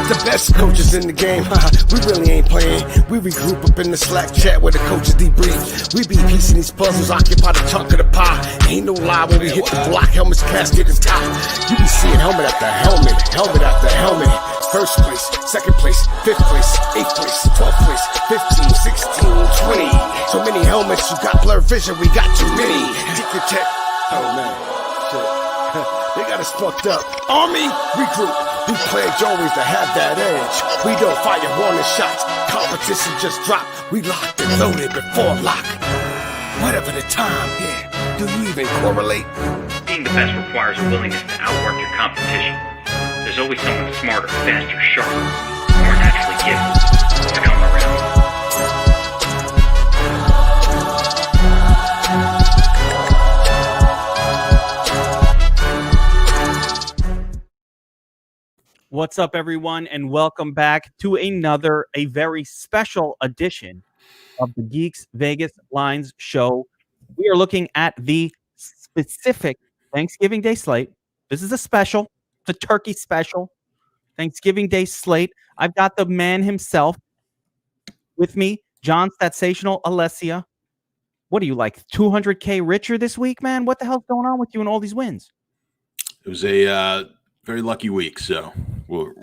The best coaches in the game, we really ain't playing. We regroup up in the Slack chat where the coaches debrief. We be piecing these puzzles, occupy the chunk of the pie. Ain't no lie when we hit the block, helmets casket is top. You be seeing helmet after helmet, helmet after helmet. First place, second place, fifth place, eighth place, 12th place, 15, 16, 20. So many helmets, you got blurred vision, we got too many. Take your tech. Oh man, shit. They got us fucked up. Army, regroup. We pledge always to have that edge. We don't fire warning shots. Competition just dropped. We locked and loaded before lock. Whatever the time, yeah. Do you even correlate? Being the best requires a willingness to outwork your competition. There's always someone smarter, faster, sharper, more naturally gifted to come around. What's up, everyone, and welcome back to a very special edition of the Geeks Vegas Lines Show. We are looking at the specific Thanksgiving Day slate. This is a special. It's a turkey special. Thanksgiving Day slate. I've got the man himself with me, John Statsational, Alessia. What are you, like 200K richer this week, man? What the hell's going on with you and all these wins? It was a very lucky week, so we're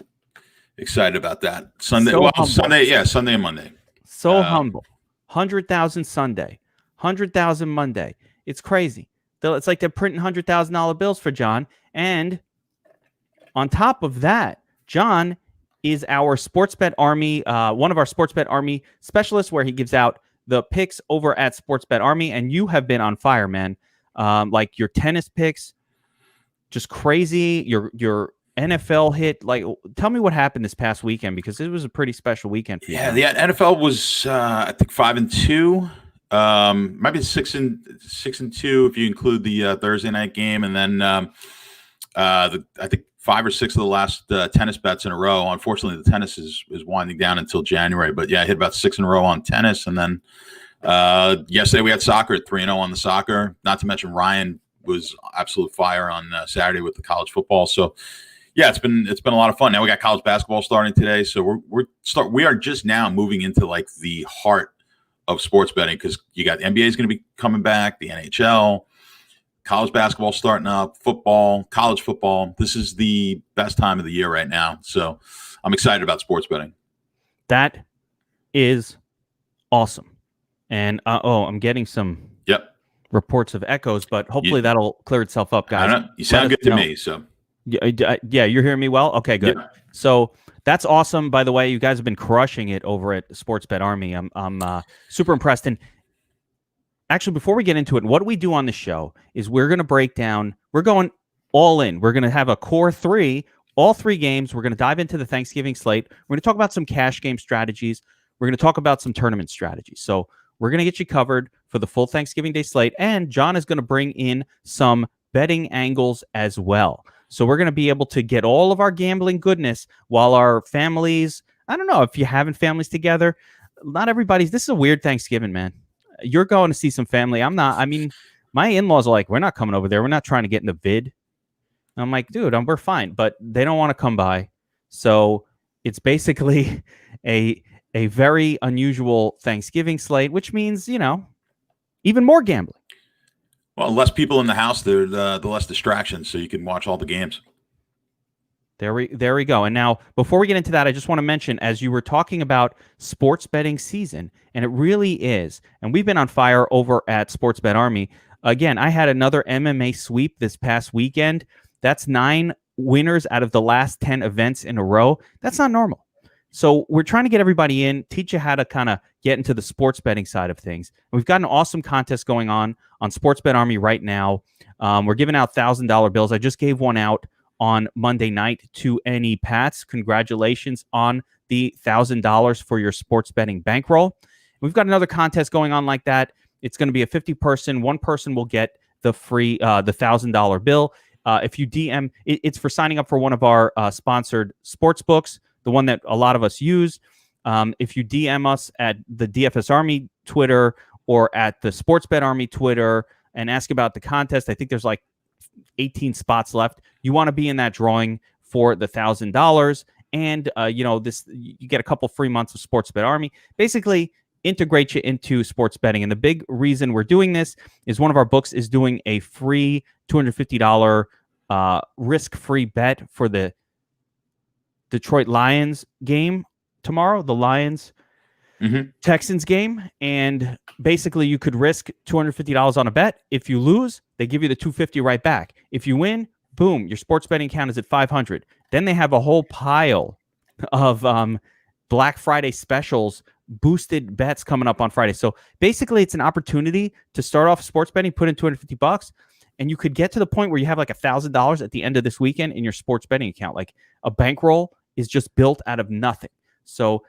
excited about that. Sunday and Monday. So humble. 100,000 Sunday, 100,000 Monday. It's crazy. It's like they're printing $100,000 bills for John. And on top of that, John is our Sportsbet Army, one of our Sportsbet Army specialists, where he gives out the picks over at Sportsbet Army. And you have been on fire, man. Like your tennis picks, just crazy. Your NFL hit. Like, tell me what happened this past weekend, because it was a pretty special weekend for you. Yeah, the NFL was I think 5-2. Might be 6-2 if you include the Thursday night game, and then I think 5 or 6 of the last tennis bets in a row. Unfortunately, the tennis is winding down until January, but yeah, I hit about 6 in a row on tennis, and then yesterday we had soccer at 3-0 on the soccer. Not to mention Ryan was absolute fire on Saturday with the college football. So yeah, it's been a lot of fun. Now we got college basketball starting today, so we are just now moving into like the heart of sports betting, because you got the NBA is going to be coming back, the NHL, college basketball starting up, football, college football. This is the best time of the year right now, so I'm excited about sports betting. That is awesome. And I'm getting some reports of echoes, but hopefully that'll clear itself up, guys. I don't know. You sound good to me, so. Yeah, you're hearing me well? Okay, good. Yeah. So that's awesome. By the way, you guys have been crushing it over at Sportsbet Army. I'm super impressed. And actually, before we get into it, what we do on the show is we're going to break down. We're going all in. We're going to have a core 3, all 3 games. We're going to dive into the Thanksgiving slate. We're going to talk about some cash game strategies. We're going to talk about some tournament strategies. So we're going to get you covered for the full Thanksgiving Day slate. And John is going to bring in some betting angles as well. So we're going to be able to get all of our gambling goodness while our families, I don't know if you're having families together. Not everybody's. This is a weird Thanksgiving, man. You're going to see some family. I'm not. I mean, my in-laws are like, we're not coming over there. We're not trying to get in the vid. And I'm like, dude, we're fine. But they don't want to come by. So it's basically a very unusual Thanksgiving slate, which means, even more gambling. Well, less people in the house, the less distractions, so you can watch all the games. There we go. And now, before we get into that, I just want to mention, as you were talking about sports betting season, and it really is, and we've been on fire over at Sportsbet Army. Again, I had another MMA sweep this past weekend. That's 9 winners out of the last 10 events in a row. That's not normal. So we're trying to get everybody in, teach you how to kind of get into the sports betting side of things. And we've got an awesome contest going on Sportsbet Army right now. We're giving out $1,000 bills. I just gave one out on Monday night to any Pats. Congratulations on the $1,000 for your sports betting bankroll. We've got another contest going on like that. It's going to be a 50-person. One person will get the free the $1,000 bill. If you DM, it's for signing up for one of our sponsored sports books, the one that a lot of us use. If you DM us at the DFS Army Twitter or at the Sportsbet Army Twitter and ask about the contest, I think there's like 18 spots left. You want to be in that drawing for the $1,000. and you get a couple free months of Sportsbet Army. Basically, integrate you into sports betting. And the big reason we're doing this is one of our books is doing a free $250 risk-free bet for the Detroit Lions game tomorrow, the Lions Texans game. And basically you could risk $250 on a bet. If you lose, they give you the $250 right back. If you win, boom, your sports betting account is at $500. Then they have a whole pile of Black Friday specials, boosted bets coming up on Friday. So basically it's an opportunity to start off sports betting, put in $250, and you could get to the point where you have like $1,000 at the end of this weekend in your sports betting account. Like a bankroll is just built out of nothing. So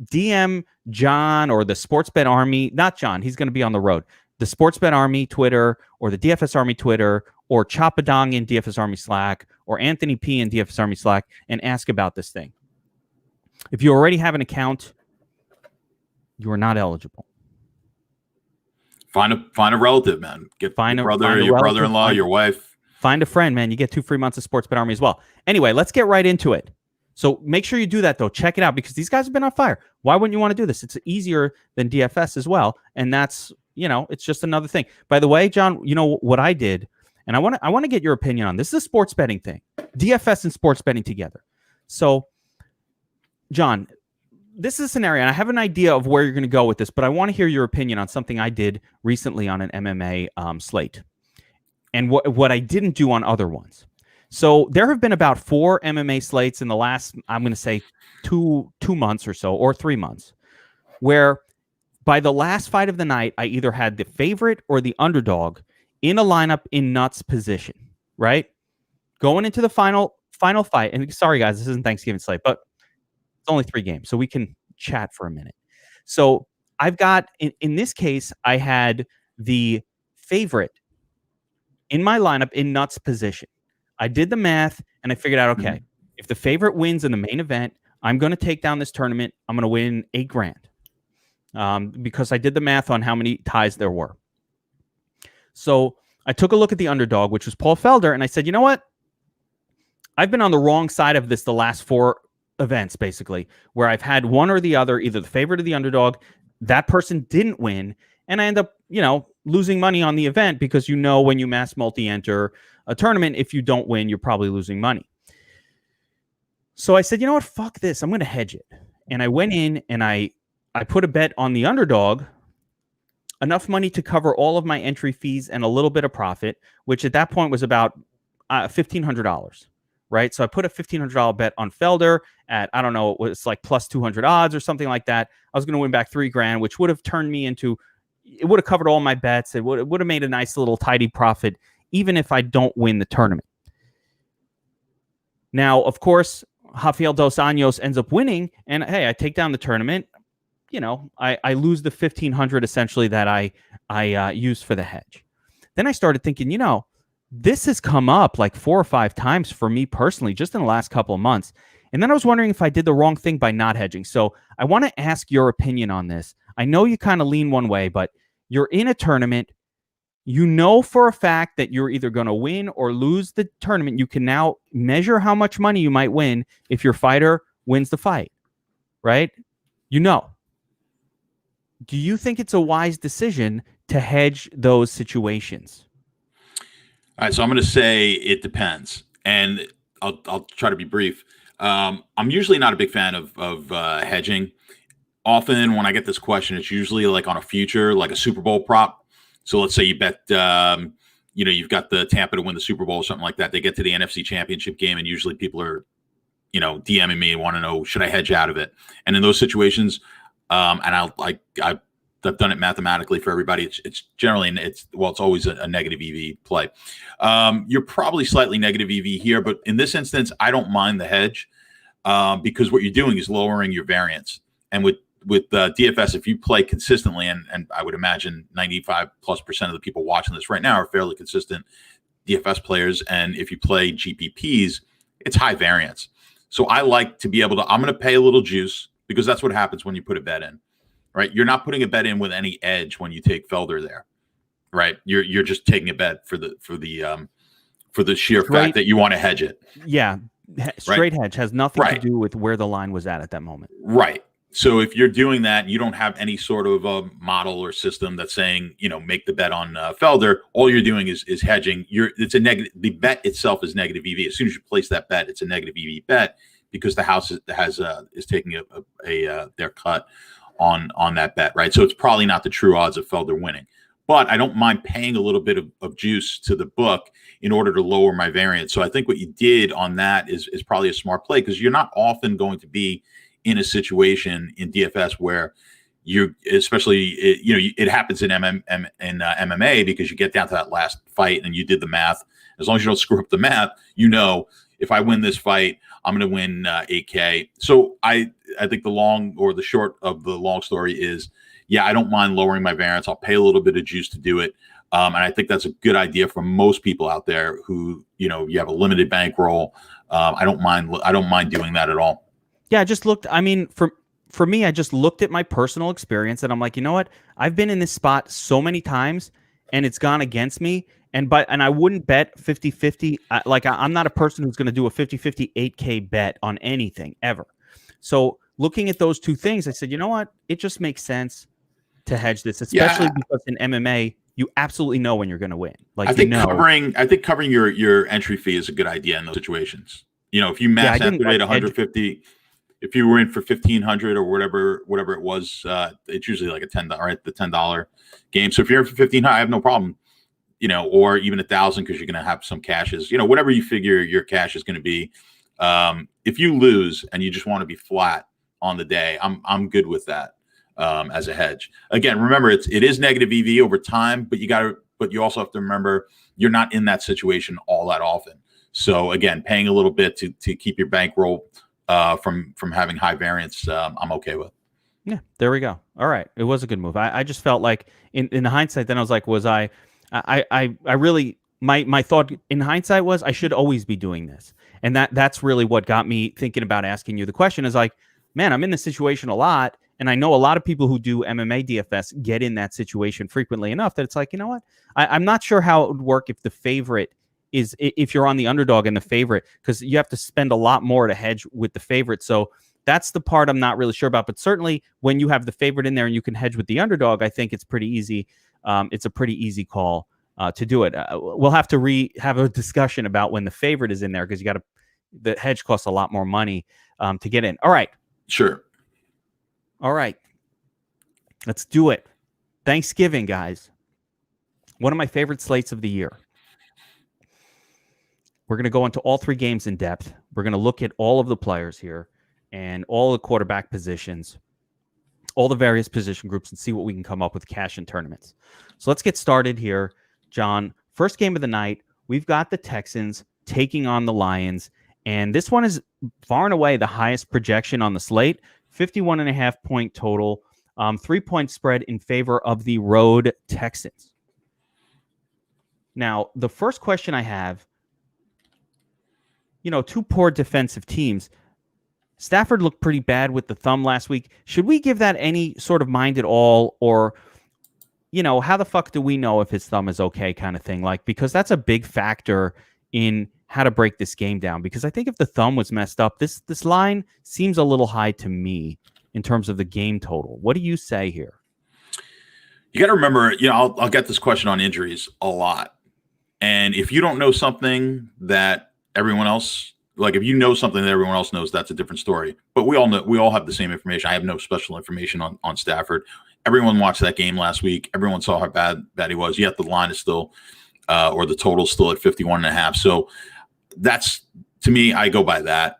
DM John or the Sportsbet Army, not John, he's going to be on the road. The Sportsbet Army Twitter or the DFS Army Twitter or Chapadong in DFS Army Slack or Anthony P in DFS Army Slack and ask about this thing. If you already have an account, you are not eligible. Find a relative, man. Find your brother-in-law, your wife. Find a friend, man. You get 2 free months of Sportsbet Army as well. Anyway, let's get right into it. So make sure you do that, though. Check it out because these guys have been on fire. Why wouldn't you want to do this? It's easier than DFS as well. And that's, it's just another thing. By the way, John, you know what I did? And I want to get your opinion on this. This is a sports betting thing. DFS and sports betting together. So, John, this is a scenario, and I have an idea of where you're going to go with this, but I want to hear your opinion on something I did recently on an MMA slate and what I didn't do on other ones. So there have been about 4 MMA slates in the last, I'm going to say, two months or so, or 3 months, where by the last fight of the night, I either had the favorite or the underdog in a lineup in nuts position, right? Going into the final fight, and sorry, guys, this isn't Thanksgiving slate, but it's only 3 games, so we can chat for a minute. So I've got, in this case, I had the favorite in my lineup in nuts position. I did the math and I figured out, okay, if the favorite wins in the main event, I'm going to take down this tournament. I'm going to win $8,000 because I did the math on how many ties there were. So I took a look at the underdog, which was Paul Felder, and I said, you know what? I've been on the wrong side of this the last 4 events, basically, where I've had one or the other, either the favorite or the underdog. That person didn't win, and I end up, losing money on the event because when you mass multi-enter a tournament, if you don't win, you're probably losing money. So I said, you know what? Fuck this. I'm going to hedge it. And I went in and I put a bet on the underdog, enough money to cover all of my entry fees and a little bit of profit, which at that point was about $1,500, right? So I put a $1,500 bet on Felder at, I don't know, it was like plus 200 odds or something like that. I was going to win back $3,000, which would have turned me into, it would have covered all my bets. It would have made a nice little tidy profit, even if I don't win the tournament. Now, of course, Rafael Dos Anjos ends up winning, and hey, I take down the tournament. I lose the $1,500 essentially that I used for the hedge. Then I started thinking, this has come up like 4 or 5 times for me personally, just in the last couple of months. And then I was wondering if I did the wrong thing by not hedging. So I want to ask your opinion on this. I know you kind of lean one way, but you're in a tournament. You know for a fact that you're either going to win or lose the tournament. You can now measure how much money you might win if your fighter wins the fight, right? Do you think it's a wise decision to hedge those situations? All right, so I'm going to say it depends, and I'll try to be brief. I'm usually not a big fan of hedging. Often when I get this question, it's usually like on a future, like a Super Bowl prop. So let's say you bet, you've got the Tampa to win the Super Bowl or something like that. They get to the NFC Championship game, and usually people are, DMing me and want to know, should I hedge out of it? And in those situations, and I've done it mathematically for everybody. It's generally, it's always a negative EV play. You're probably slightly negative EV here, but in this instance, I don't mind the hedge because what you're doing is lowering your variance. And with DFS, if you play consistently, and I would imagine 95+% of the people watching this right now are fairly consistent DFS players. And if you play GPPs, it's high variance. So I like to be able to, I'm going to pay a little juice because that's what happens when you put a bet in, right? You're not putting a bet in with any edge when you take Felder there, right? You're just taking a bet for the sheer fact that you want to hedge it. Yeah. straight hedge has nothing to Right. do with where the line was at that moment. Right. So if you're doing that, you don't have any sort of a model or system that's saying, make the bet on Felder. All you're doing is hedging. It's a negative. The bet itself is negative EV. As soon as you place that bet, it's a negative EV bet because the house is taking their cut on that bet, right? So it's probably not the true odds of Felder winning. But I don't mind paying a little bit of juice to the book in order to lower my variance. So I think what you did on that is probably a smart play because you're not often going to be in a situation in DFS where it happens in MMA because you get down to that last fight and you did the math. As long as you don't screw up the math, if I win this fight, I'm going to win 8K. So I think the long or the short of the long story is, yeah, I don't mind lowering my variance. I'll pay a little bit of juice to do it. And I think that's a good idea for most people out there who, you have a limited bankroll. I don't mind doing that at all. Yeah, I just looked. I mean, for me, I just looked at my personal experience and I'm like, you know what? I've been in this spot so many times and it's gone against me. And I wouldn't bet 50-50. I'm not a person who's going to do a 50-50 8K bet on anything ever. So looking at those two things, I said, you know what? It just makes sense to hedge this, especially because in MMA, you absolutely know when you're going to win. Like, I think covering your entry fee is a good idea in those situations. If you max activate 150, if you were in for 1,500 or whatever it was, it's usually like a $10 game. So if you're in for 1,500, I have no problem. Or even 1,000 because you're going to have some cashes. Whatever you figure your cash is going to be. If you lose and you just want to be flat on the day, I'm good with that as a hedge. Again, remember it is negative EV over time, but you also have to remember you're not in that situation all that often. So again, paying a little bit to keep your bankroll from having high variance, I'm okay with. Yeah, there we go. All right, it was a good move. I just felt like in hindsight, then I was like, I really my thought in hindsight was I should always be doing this, and that's really what got me thinking about asking you the question. Is like, man, I'm in this situation a lot, and I know a lot of people who do MMA DFS get in that situation frequently enough that it's like, you know what, I'm not sure how it would work if the favorite is if you're on the underdog and the favorite, because you have to spend a lot more to hedge with the favorite. So that's the part I'm not really sure about. But certainly when you have the favorite in there and you can hedge with the underdog, I think it's pretty easy. It's a pretty easy call to do it. We'll have to have a discussion about when the favorite is in there because the hedge costs a lot more money to get in. All right. Sure. All right. Let's do it. Thanksgiving, guys. One of my favorite slates of the year. We're going to go into all three games in depth. We're going to look at all of the players here and all the quarterback positions, all the various position groups, and see what we can come up with cash in tournaments. So let's get started here, John. First game of the night, we've got the Texans taking on the Lions, and this one is far and away the highest projection on the slate, 51.5 point total, 3-point spread in favor of the road Texans. Now, the first question I have, two poor defensive teams. Stafford looked pretty bad with the thumb last week. Should we give that any sort of mind at all? Or, how the fuck do we know if his thumb is okay kind of thing? Because that's a big factor in how to break this game down. Because I think if the thumb was messed up, this line seems a little high to me in terms of the game total. What do you say here? You got to remember, I'll get this question on injuries a lot. And if you don't know something that everyone else, if you know something that everyone else knows, that's a different story. But we all have the same information. I have no special information on Stafford. Everyone watched that game last week. Everyone saw how bad he was. Yet the line is still, or the total is still at 51.5. So that's, to me, I go by that.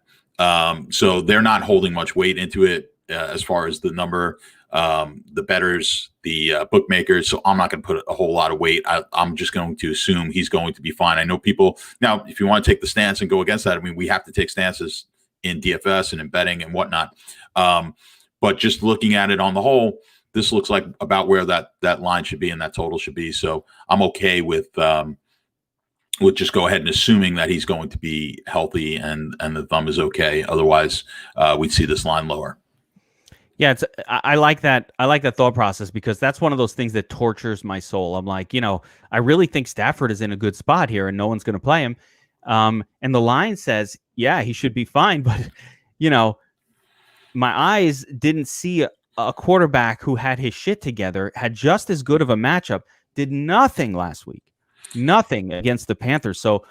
So they're not holding much weight into it as far as the number, the bettors, the bookmakers. So I'm not going to put a whole lot of weight. I'm just going to assume he's going to be fine. I know people now, if you want to take the stance and go against that, I mean, we have to take stances in DFS and in betting and whatnot. But just looking at it on the whole, this looks like about where that line should be and that total should be. So I'm okay with just go ahead and assuming that he's going to be healthy and the thumb is okay. Otherwise, we'd see this line lower. Yeah, I like that. I like that thought process because that's one of those things that tortures my soul. I'm like, I really think Stafford is in a good spot here and no one's going to play him. And the line says, yeah, he should be fine. But, you know, my eyes didn't see a quarterback who had his shit together, had just as good of a matchup, did nothing last week. Nothing against the Panthers. So,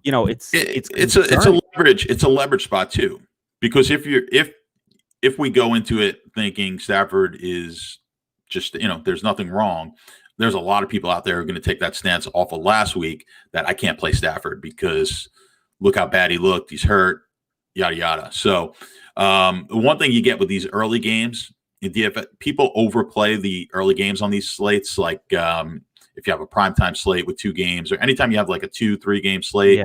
you know, it's a leverage spot too. Because if we go into it thinking Stafford is just, there's nothing wrong, there's a lot of people out there who are going to take that stance off of last week that I can't play Stafford because look how bad he looked. He's hurt, yada, yada. So one thing you get with these early games in DFS, people overplay the early games on these slates. Like if you have a primetime slate with 2 games or anytime you have like a 2-3 game slate,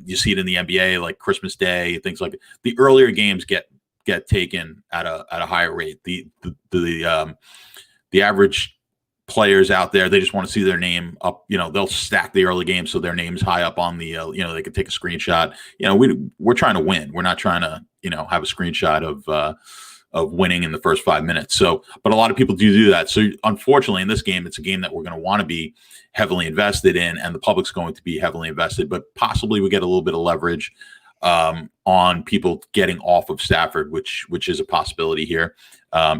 you see it in the NBA, like Christmas Day, things like that. The earlier games get taken at a higher rate. The average players out there, they just want to see their name up. They'll stack the early game so their name's high up on the. They can take a screenshot. We're trying to win. We're not trying to have a screenshot of winning in the first 5 minutes. So, but a lot of people do that. So, unfortunately, in this game, it's a game that we're going to want to be heavily invested in, and the public's going to be heavily invested. But possibly we get a little bit of leverage on people getting off of Stafford, which is a possibility here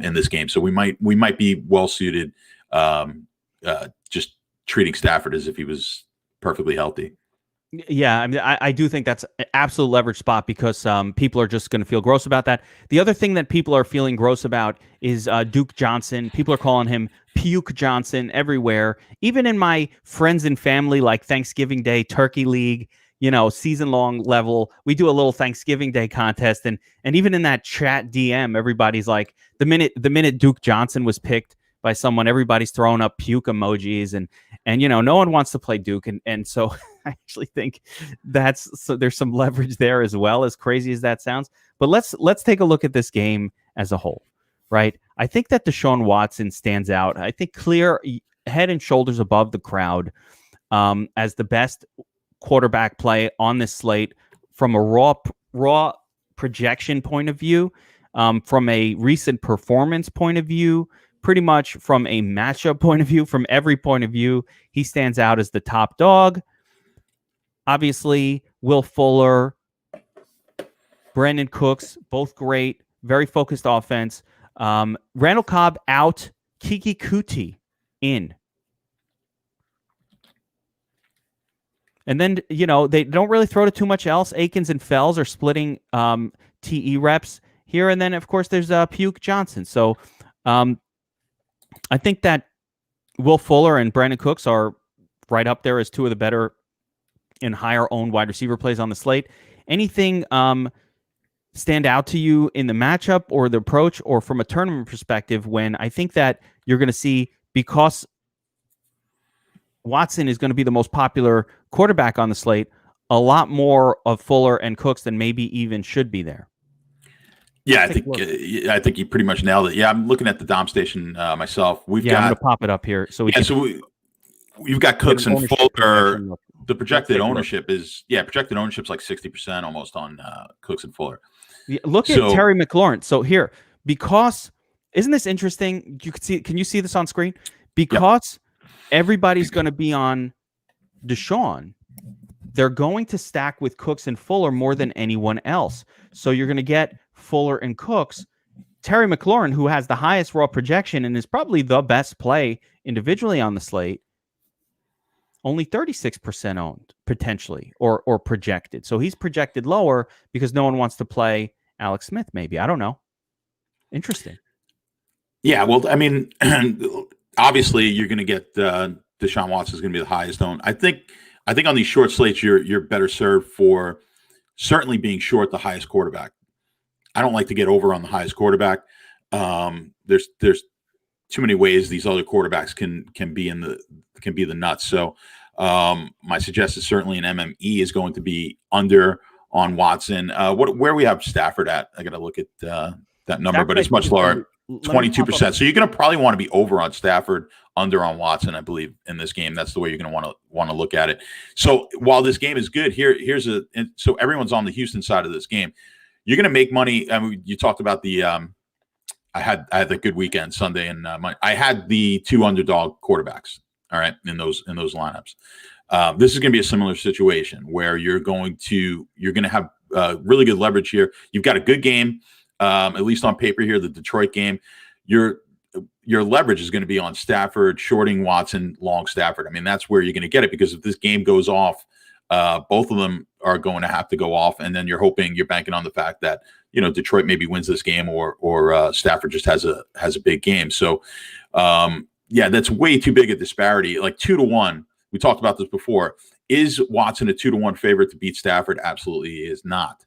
in this game. So we might be well suited just treating Stafford as if he was perfectly healthy. Yeah, I mean, I do think that's an absolute leverage spot because people are just going to feel gross about that. The other thing that people are feeling gross about is Duke Johnson. People are calling him Puke Johnson everywhere. Even in my friends and family, like Thanksgiving Day Turkey League, season-long level, we do a little Thanksgiving Day contest, and even in that chat DM, everybody's like, the minute Duke Johnson was picked by someone, everybody's throwing up puke emojis, and no one wants to play Duke, and so I actually think there's some leverage there as well, as crazy as that sounds. But let's take a look at this game as a whole, right? I think that Desean Watson stands out. I think clear head and shoulders above the crowd as the best quarterback play on this slate from a raw projection point of view, from a recent performance point of view, pretty much from a matchup point of view, from every point of view, he stands out as the top dog. Obviously, Will Fuller, Brandon Cooks, both great, very focused offense. Randall Cobb out, Kiki Kuti in. And then, they don't really throw to too much else. Akins and Fells are splitting TE reps here. And then, of course, there's Puke Johnson. So I think that Will Fuller and Brandon Cooks are right up there as 2 of the better and higher owned wide receiver plays on the slate. Anything stand out to you in the matchup or the approach or from a tournament perspective when I think that you're going to see, because Watson is going to be the most popular quarterback on the slate, a lot more of Fuller and Cooks than maybe even should be there? Yeah, I think you pretty much nailed it. Yeah, I'm looking at the Dom station myself. I'm going to pop it up here. We've got Cooks and Fuller. The projected ownership is like 60% almost on Cooks and Fuller. Yeah, look at Terry McLaurin. So here, because isn't this interesting? Can you see this on screen? Because everybody's going to be on Desean, they're going to stack with Cooks and Fuller more than anyone else. So you're going to get Fuller and Cooks. Terry McLaurin, who has the highest raw projection and is probably the best play individually on the slate, only 36% owned potentially or projected. So he's projected lower because no one wants to play Alex Smith, maybe. I don't know. Interesting. Yeah, well, I mean, obviously you're going to get Desean Watson is going to be the highest owned. I think on these short slates, you're better served for certainly being short the highest quarterback. I don't like to get over on the highest quarterback. There's too many ways these other quarterbacks can be the nuts. So my suggestion certainly in MME is going to be under on Watson. Where we have Stafford at? I got to look at that number, but it's much lower, 22%. So you're going to probably want to be over on Stafford, under on Watson, I believe, in this game. That's the way you're going to want to look at it. So while this game is good, so everyone's on the Houston side of this game. You're going to make money. I mean, you talked about the I had a good weekend Sunday and Monday. I had the 2 underdog quarterbacks. All right, in those lineups. This is going to be a similar situation where you're going to have really good leverage here. You've got a good game, at least on paper here, the Detroit game. Your leverage is going to be on Stafford, shorting Watson, long Stafford. I mean, that's where you're going to get it, because if this game goes off, both of them are going to have to go off, and then you're banking on the fact that Detroit maybe wins this game, or Stafford just has a big game. So that's way too big a disparity. Like 2-1. We talked about this before. Is Watson a 2-1 favorite to beat Stafford? Absolutely, he is not.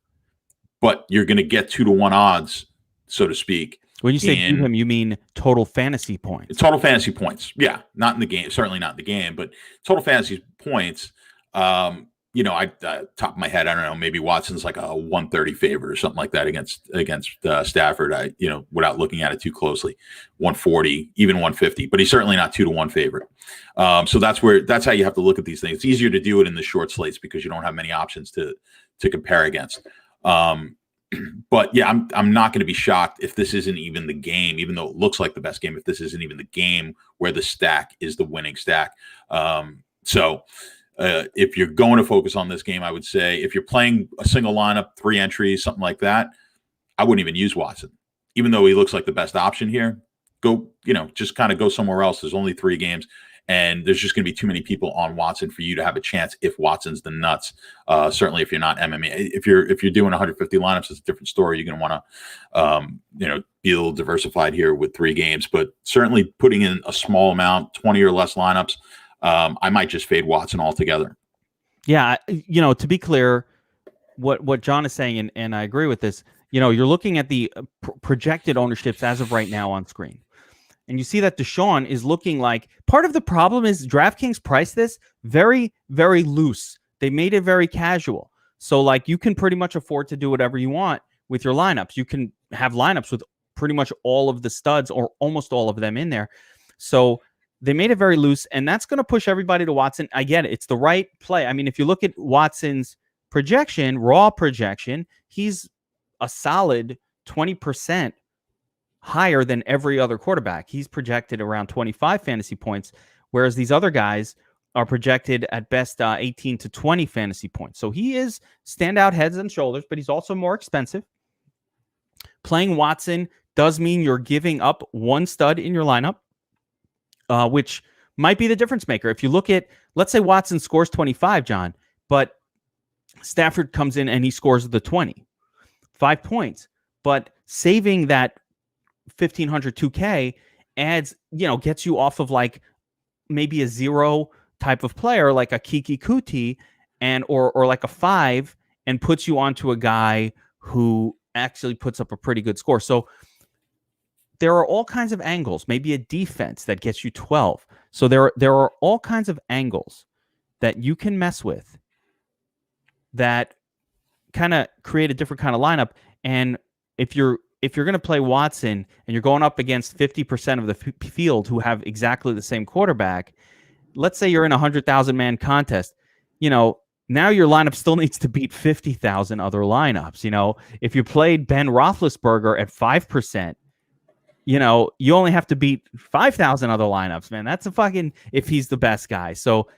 But you're going to get 2-1 odds, so to speak. When you say beat him, you mean total fantasy points? Total fantasy points. Yeah, not in the game. Certainly not in the game, but total fantasy points. Top of my head, I don't know, maybe Watson's like a 130 favorite or something like that against Stafford. Without looking at it too closely, 140, even 150, but he's certainly not 2-1 favorite. So that's how you have to look at these things. It's easier to do it in the short slates because you don't have many options to compare against. But yeah, I'm not going to be shocked if this isn't even the game, even though it looks like the best game, if this isn't even the game where the stack is the winning stack. If you're going to focus on this game, I would say if you're playing a single lineup, 3 entries, something like that, I wouldn't even use Watson. Even though he looks like the best option here, just kind of go somewhere else. There's only 3 games, and there's just going to be too many people on Watson for you to have a chance if Watson's the nuts. Certainly if you're not MMA. If you're doing 150 lineups, it's a different story. You're going to want to be a little diversified here with 3 games. But certainly putting in a small amount, 20 or less lineups, I might just fade Watson altogether. Yeah, to be clear, what John is saying, and I agree with this, you're looking at the projected ownerships as of right now on screen. And you see that Desean is looking like part of the problem is DraftKings priced this very, very loose. They made it very casual. So like you can pretty much afford to do whatever you want with your lineups. You can have lineups with pretty much all of the studs or almost all of them in there. So they made it very loose, and that's going to push everybody to Watson. I get it. It's the right play. I mean, if you look at Watson's projection, raw projection, he's a solid 20% higher than every other quarterback. He's projected around 25 fantasy points, whereas these other guys are projected at best 18 to 20 fantasy points. So he is standout heads and shoulders, but he's also more expensive. Playing Watson does mean you're giving up one stud in your lineup, which might be the difference maker. If you look at, let's say Watson scores 25, John, but Stafford comes in and he scores the 20, 5 points, but saving that 1,500 2K adds, gets you off of like maybe a 0 type of player, like a Kiki Kuti or like a 5, and puts you onto a guy who actually puts up a pretty good score. So there are all kinds of angles, maybe a defense that gets you 12. So there are all kinds of angles that you can mess with that kind of create a different kind of lineup. And if you're going to play Watson and you're going up against 50% of the field who have exactly the same quarterback, let's say you're in a 100,000 man contest, now your lineup still needs to beat 50,000 other lineups. If you played Ben Roethlisberger at 5%, you only have to beat 5,000 other lineups, man. That's if he's the best guy. So,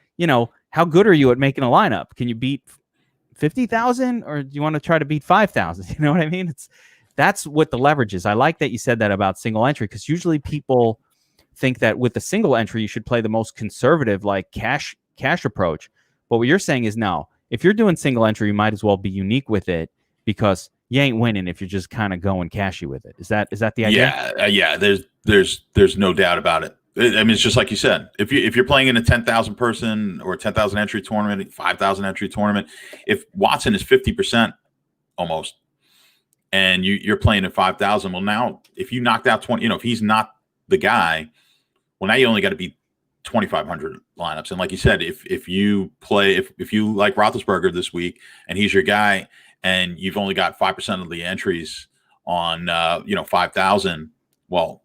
how good are you at making a lineup? Can you beat 50,000, or do you want to try to beat 5,000? You know what I mean? That's what the leverage is. I like that you said that about single entry, because usually people think that with the single entry, you should play the most conservative, like cash approach. But what you're saying is no. If you're doing single entry, you might as well be unique with it, because you ain't winning if you're just kind of going cashy with it. Is that the idea? Yeah. There's no doubt about it. I mean, it's just like you said. If you're playing in a 10,000 person or 10,000 entry tournament, 5,000 entry tournament, if Watson is 50% almost, and you're playing at 5,000, well, now if you knocked out 20, if he's not the guy, well, now you only got to beat 2,500 lineups. And like you said, if you like Roethlisberger this week and he's your guy, and you've only got 5% of the entries on 5,000, well,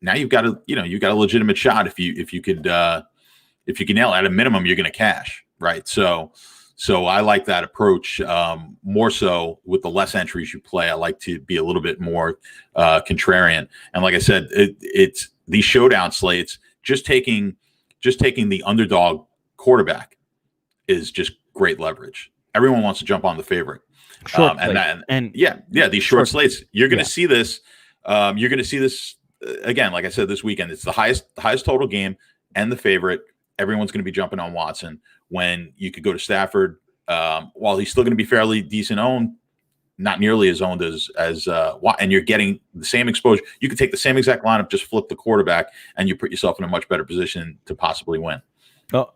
now you've got a legitimate shot if you could nail it. At a minimum, you're going to cash, right? So I like that approach more so with the less entries you play. I like to be a little bit more contrarian. And like I said, it's these showdown slates, just taking just taking the underdog quarterback is just great leverage. Everyone wants to jump on the favorite. Short these short slates. You're going to see this. You're going to see this again. Like I said, this weekend, it's the highest total game and the favorite. Everyone's going to be jumping on Watson when you could go to Stafford. While he's still going to be fairly decent owned, not nearly as owned as and you're getting the same exposure. You could take the same exact lineup, just flip the quarterback, and you put yourself in a much better position to possibly win.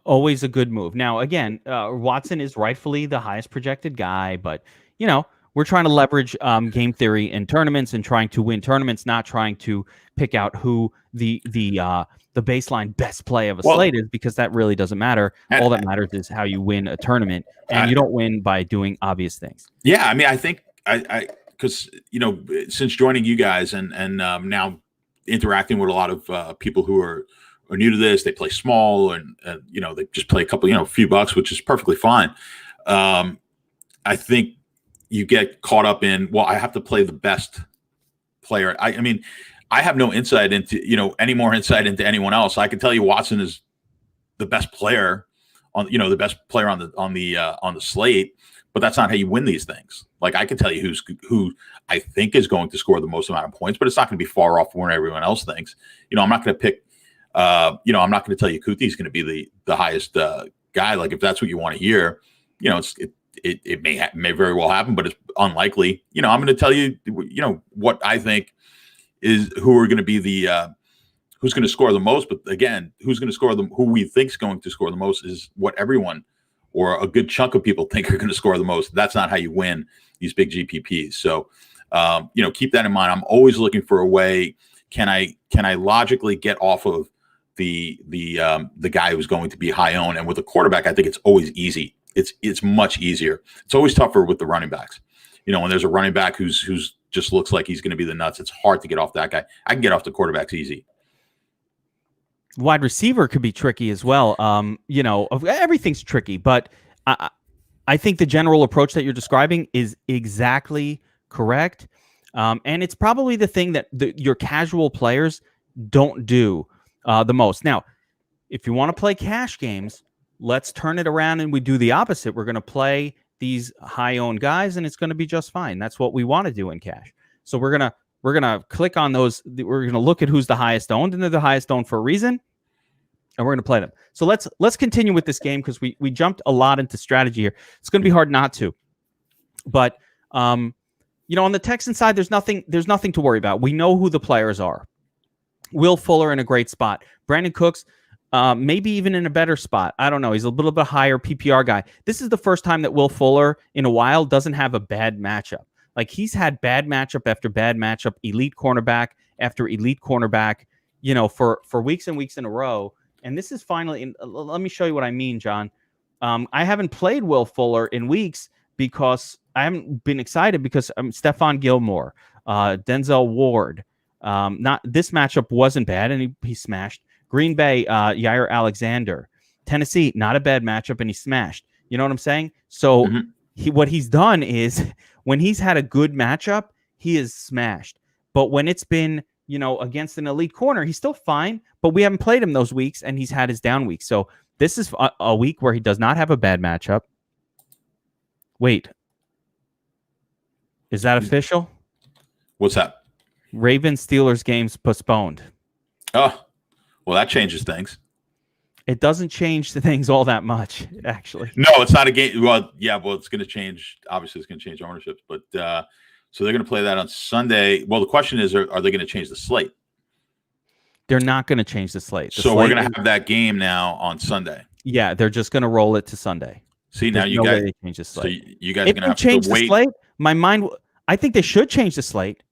Always a good move. Now, again, Watson is rightfully the highest projected guy, but we're trying to leverage game theory in tournaments and trying to win tournaments, not trying to pick out who the baseline best play of a slate is, because that really doesn't matter. All that matters is how you win a tournament, and you don't win by doing obvious things. Yeah, I mean, I think because since joining you guys and now interacting with a lot of people who are new to this, they play small and they just play a couple, few bucks, which is perfectly fine. I think you get caught up in, well, I have to play the best player. I mean, I have no insight into, any more insight into anyone else. I can tell you Watson is the best player on the slate, but that's not how you win these things. Like, I can tell you who I think is going to score the most amount of points, but it's not going to be far off from where everyone else thinks. I'm not going to pick, I'm not going to tell you Kuti is going to be the highest guy. Like, if that's what you want to hear, it may very well happen, but it's unlikely. I'm going to tell you, what I think is who are going to be the who's going to score the most. But again, who we think is going to score the most is what everyone or a good chunk of people think are going to score the most. That's not how you win these big GPPs. So, keep that in mind. I'm always looking for a way. Can I logically get off of the guy who's going to be high owned? And with a quarterback, I think it's always easy. It's much easier. It's always tougher with the running backs. When there's a running back who's just looks like he's going to be the nuts, it's hard to get off that guy. I can get off the quarterbacks easy. Wide receiver could be tricky as well. Everything's tricky, but I think the general approach that you're describing is exactly correct. And it's probably the thing that your casual players don't do the most. Now, if you want to play cash games, let's turn it around and we do the opposite. We're going to play these high-owned guys, and it's going to be just fine. That's what we want to do in cash. So we're gonna click on those. We're gonna look at who's the highest owned, and they're the highest owned for a reason, and we're gonna play them. So let's continue with this game, because we jumped a lot into strategy here. It's gonna be hard not to, but on the Texan side, there's nothing to worry about. We know who the players are. Will Fuller in a great spot. Brandon Cooks. Maybe even in a better spot. I don't know. He's a little bit higher PPR guy. This is the first time that Will Fuller in a while doesn't have a bad matchup. Like, he's had bad matchup after bad matchup, elite cornerback after elite cornerback, for weeks and weeks in a row. And this is finally, let me show you what I mean, John. I haven't played Will Fuller in weeks because I haven't been excited because Stephon Gilmore, Denzel Ward. Not this matchup wasn't bad, and he smashed. Green Bay, Yair Alexander. Tennessee, not a bad matchup, and he smashed. You know what I'm saying? So what he's done is, when he's had a good matchup, he is smashed. But when it's been, against an elite corner, he's still fine. But we haven't played him those weeks, and he's had his down weeks. So this is a week where he does not have a bad matchup. Wait. Is that official? What's that? Ravens-Steelers games postponed. Oh. Well, that changes things. It doesn't change the things all that much, actually. No, it's not a game. Well, yeah, it's going to change. Obviously, it's going to change ownerships. But so they're going to play that on Sunday. Well, the question is, are they going to change the slate? They're not going to change the slate. We're going to have that game now on Sunday. Yeah, they're just going to roll it to Sunday. See, now you guys change the slate. So you guys are going to have change to wait. The slate, my mind. I think they should change the slate.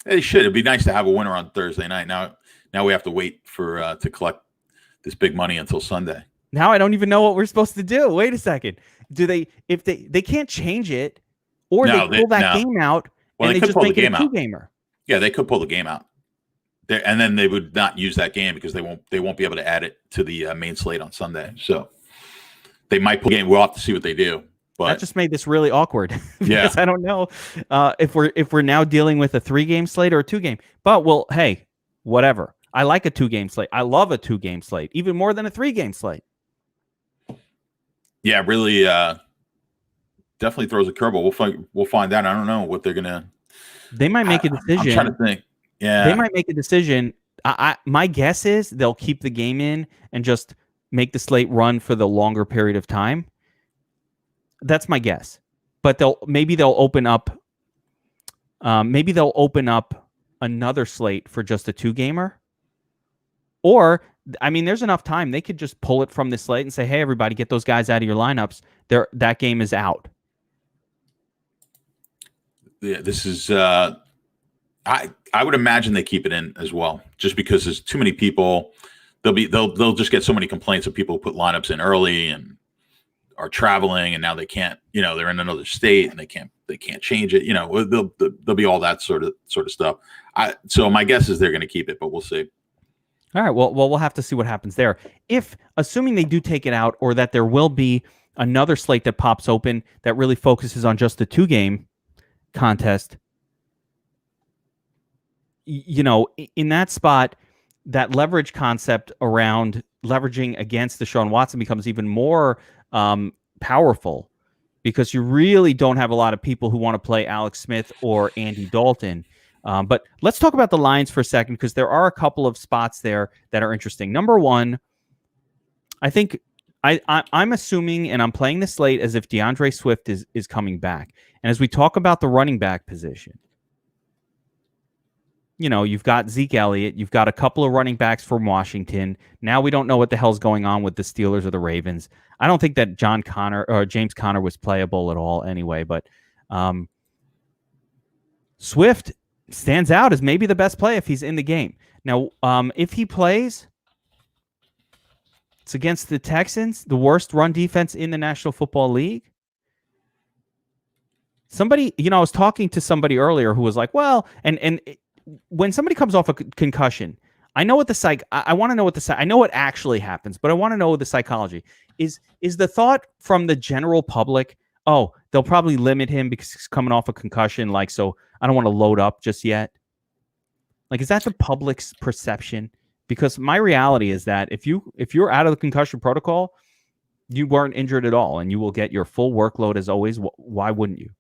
They should. It'd be nice to have a winner on Thursday night. Now we have to wait for to collect this big money until Sunday. Now I don't even know what we're supposed to do. Wait a second. Do they? If they can't change it, or they pull that game out, and they just make it a 2-gamer. Yeah, they could pull the game out, and then they would not use that game because they won't be able to add it to the main slate on Sunday. So they might pull the game. We'll have to see what they do. But that just made this really awkward. Yeah, I don't know if we're now dealing with a 3-game slate or a 2-game. But hey, whatever. I like a 2-game slate. I love a 2-game slate, even more than a 3-game slate. Yeah, really, definitely throws a curveball. We'll find out. I don't know what they're gonna. They might make a decision. I'm trying to think. Yeah, they might make a decision. My guess is they'll keep the game in and just make the slate run for the longer period of time. That's my guess. But they'll open up. Maybe they'll open up another slate for just a 2-gamer. Or, I mean, there's enough time. They could just pull it from the slate and say, hey, everybody, get those guys out of your lineups. That game is out. Yeah, this is I would imagine they keep it in as well, just because there's too many people. They'll just get so many complaints of people who put lineups in early and are traveling, and now they can't. They're in another state and they can't change it. There'll be all that sort of stuff. So my guess is they're going to keep it, but we'll see. All right. Well, we'll have to see what happens there. If, assuming they do take it out, or that there will be another slate that pops open that really focuses on just the 2-game contest, in that spot, that leverage concept around leveraging against Desean Watson becomes even more powerful, because you really don't have a lot of people who want to play Alex Smith or Andy Dalton. But let's talk about the lines for a second, because there are a couple of spots there that are interesting. Number one, I think I'm assuming, and I'm playing the slate as if DeAndre Swift is coming back. And as we talk about the running back position, you've got Zeke Elliott, you've got a couple of running backs from Washington. Now we don't know what the hell's going on with the Steelers or the Ravens. I don't think that James Conner was playable at all anyway, but Swift stands out as maybe the best play if he's in the game. Now, if he plays, it's against the Texans, the worst run defense in the National Football League. Somebody, I was talking to somebody earlier who was like, well, and when somebody comes off a concussion, I know what I want to know I know what actually happens, but I want to know the psychology. Is the thought from the general public, oh, they'll probably limit him because he's coming off a concussion, so I don't want to load up just yet? Is that the public's perception? Because my reality is that if you're out of the concussion protocol, you weren't injured at all, and you will get your full workload as always. Why wouldn't you?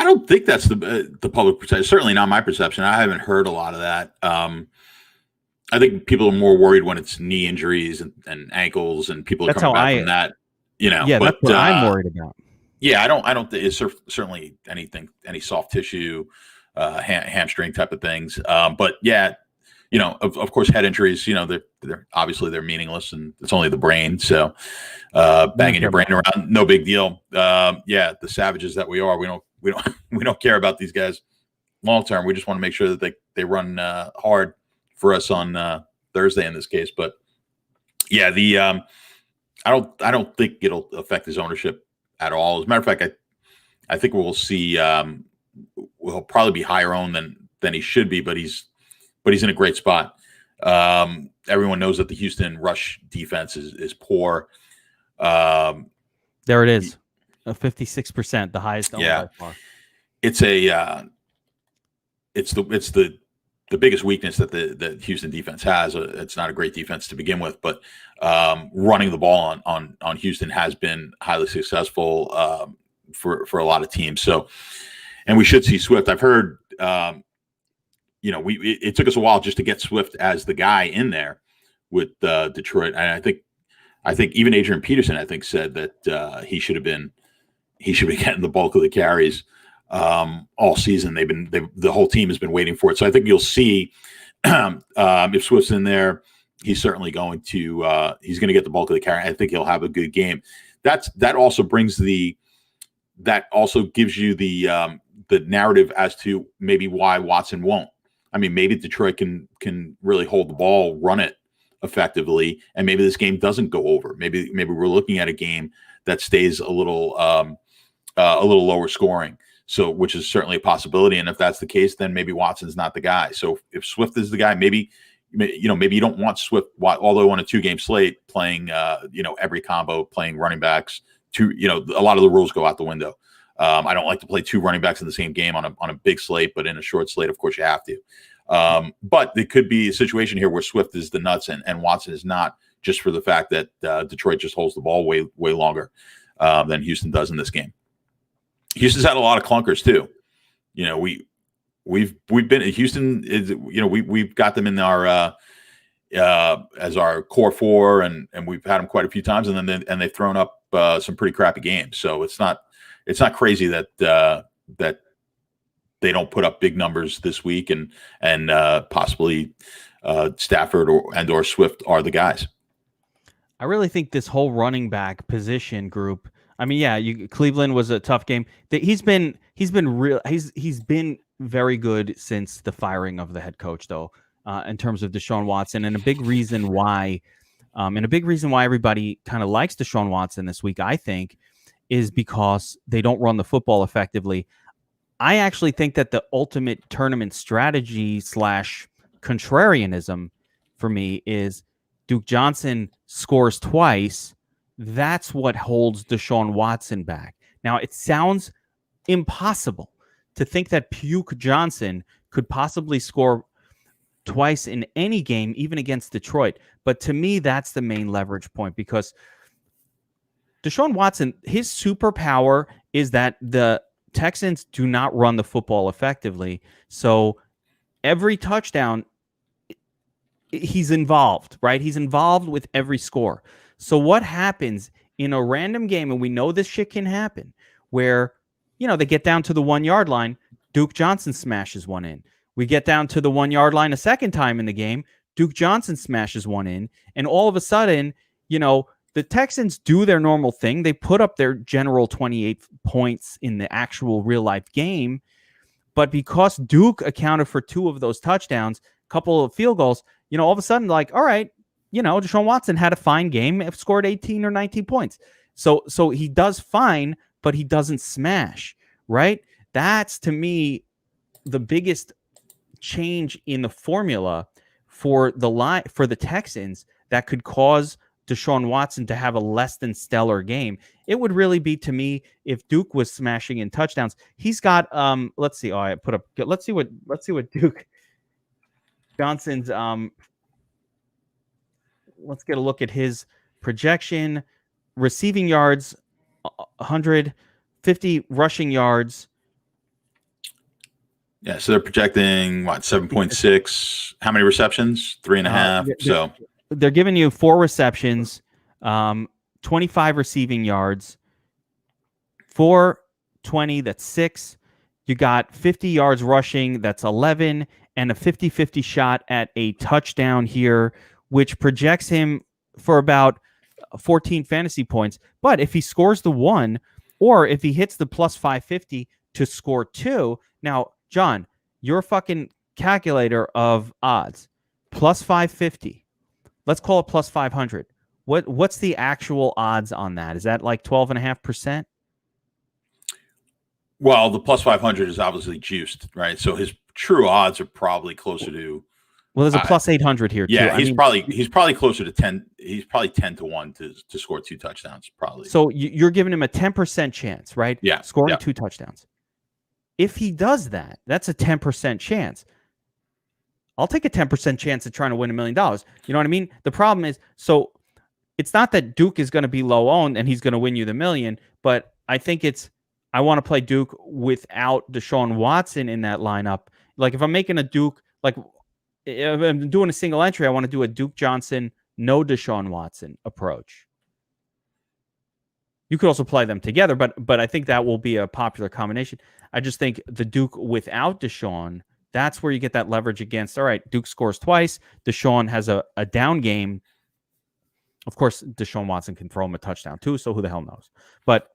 I don't think that's the public perception. Certainly not my perception. I haven't heard a lot of that. I think people are more worried when it's knee injuries and ankles, and people are coming back from that. Yeah, that's what I'm worried about. Yeah, I don't think it's certainly any soft tissue, hamstring type of things. But yeah, of course, head injuries, they're obviously they're meaningless, and it's only the brain. So banging your brain around, no big deal. Yeah, the savages that we are, we don't care about these guys long term. We just want to make sure that they run hard for us on Thursday in this case. But yeah, I don't think it'll affect his ownership at all. As a matter of fact, I think we'll see will probably be higher owned than he should be, but he's in a great spot. Everyone knows that the Houston rush defense is poor. There it is. 56%, the highest owned by far. It's the biggest weakness that the Houston defense has. It's not a great defense to begin with, but running the ball on Houston has been highly successful for a lot of teams. So, and we should see Swift. I've heard, it took us a while just to get Swift as the guy in there with Detroit, and I think even Adrian Peterson said that he should be getting the bulk of the carries all season. The whole team has been waiting for it. So I think you'll see if Swift's in there, he's certainly going to he's going to get the bulk of the carry. I think he'll have a good game. That also gives you the narrative as to maybe why Watson won't. I mean, maybe Detroit can really hold the ball, run it effectively, and maybe this game doesn't go over. Maybe we're looking at a game that stays a little lower scoring. So, which is certainly a possibility. And if that's the case, then maybe Watson's not the guy. So if Swift is the guy, maybe you don't want Swift, although on a 2-game slate playing, every combo, playing running backs, a lot of the rules go out the window. I don't like to play 2 running backs in the same game on a big slate, but in a short slate, of course you have to. But there could be a situation here where Swift is the nuts and Watson is not, just for the fact that Detroit just holds the ball way longer than Houston does in this game. Houston's had a lot of clunkers too. We've been Houston is we've got them in our as our core four, and we've had them quite a few times, and then they've thrown up some pretty crappy games. So it's not crazy that that they don't put up big numbers this week, and possibly Stafford or Swift are the guys. I really think this whole running back position group. I mean, yeah, Cleveland was a tough game. He's been very good since the firing of the head coach, though, in terms of Desean Watson, and a big reason why everybody kind of likes Desean Watson this week, I think, is because they don't run the football effectively. I actually think that the ultimate tournament strategy / contrarianism for me is Duke Johnson scores twice. That's what holds Desean Watson back. Now, it sounds impossible to think that Puke Johnson could possibly score twice in any game, even against Detroit. But to me, that's the main leverage point, because Desean Watson, his superpower is that the Texans do not run the football effectively. So every touchdown, he's involved, right? He's involved with every score. So what happens in a random game, and we know this shit can happen, where, they get down to the 1 yard line, Duke Johnson smashes one in. We get down to the 1 yard line a second time in the game, Duke Johnson smashes one in. And all of a sudden, the Texans do their normal thing. They put up their general 28 points in the actual real life game. But because Duke accounted for 2 of those touchdowns, a couple of field goals, all of a sudden, like, all right, Desean Watson had a fine game, scored 18 or 19 points. So he does fine, but he doesn't smash, right? That's, to me, the biggest change in the formula for the Texans that could cause Desean Watson to have a less than stellar game. It would really be, to me, if Duke was smashing in touchdowns. He's got let's see. Let's see what Duke Johnson's let's get a look at his projection. Receiving yards, 150 rushing yards. Yeah, so they're projecting 7.6. How many receptions? 3.5. So they're giving you 4 receptions, 25 receiving yards, 420. That's 6. You got 50 yards rushing. That's 11, and a 50-50 shot at a touchdown here, which projects him for about 14 fantasy points. But if he scores the 1, or if he hits the plus 550 to score 2, now, John, your fucking calculator of odds, plus 550. Let's call it plus 500. What's the actual odds on that? Is that like 12.5%? Well, the plus 500 is obviously juiced, right? So his true odds are probably closer to. Well, there's a plus 800 here too. Yeah, he's probably closer to 10. He's probably 10-1 to score 2 touchdowns, probably. So you're giving him a 10% chance, right? Yeah, scoring 2 touchdowns. If he does that, that's a 10% chance. I'll take a 10% chance at trying to win $1 million. You know what I mean? The problem is, so it's not that Duke is going to be low owned and he's going to win you the million, but I think I want to play Duke without Desean Watson in that lineup. Like if I'm making a Duke, like if I'm doing a single entry, I want to do a Duke Johnson, no Desean Watson approach. You could also play them together, but I think that will be a popular combination. I just think the Duke without Desean, that's where you get that leverage against, all right, Duke scores twice. Desean has a down game. Of course, Desean Watson can throw him a touchdown too, so who the hell knows? But,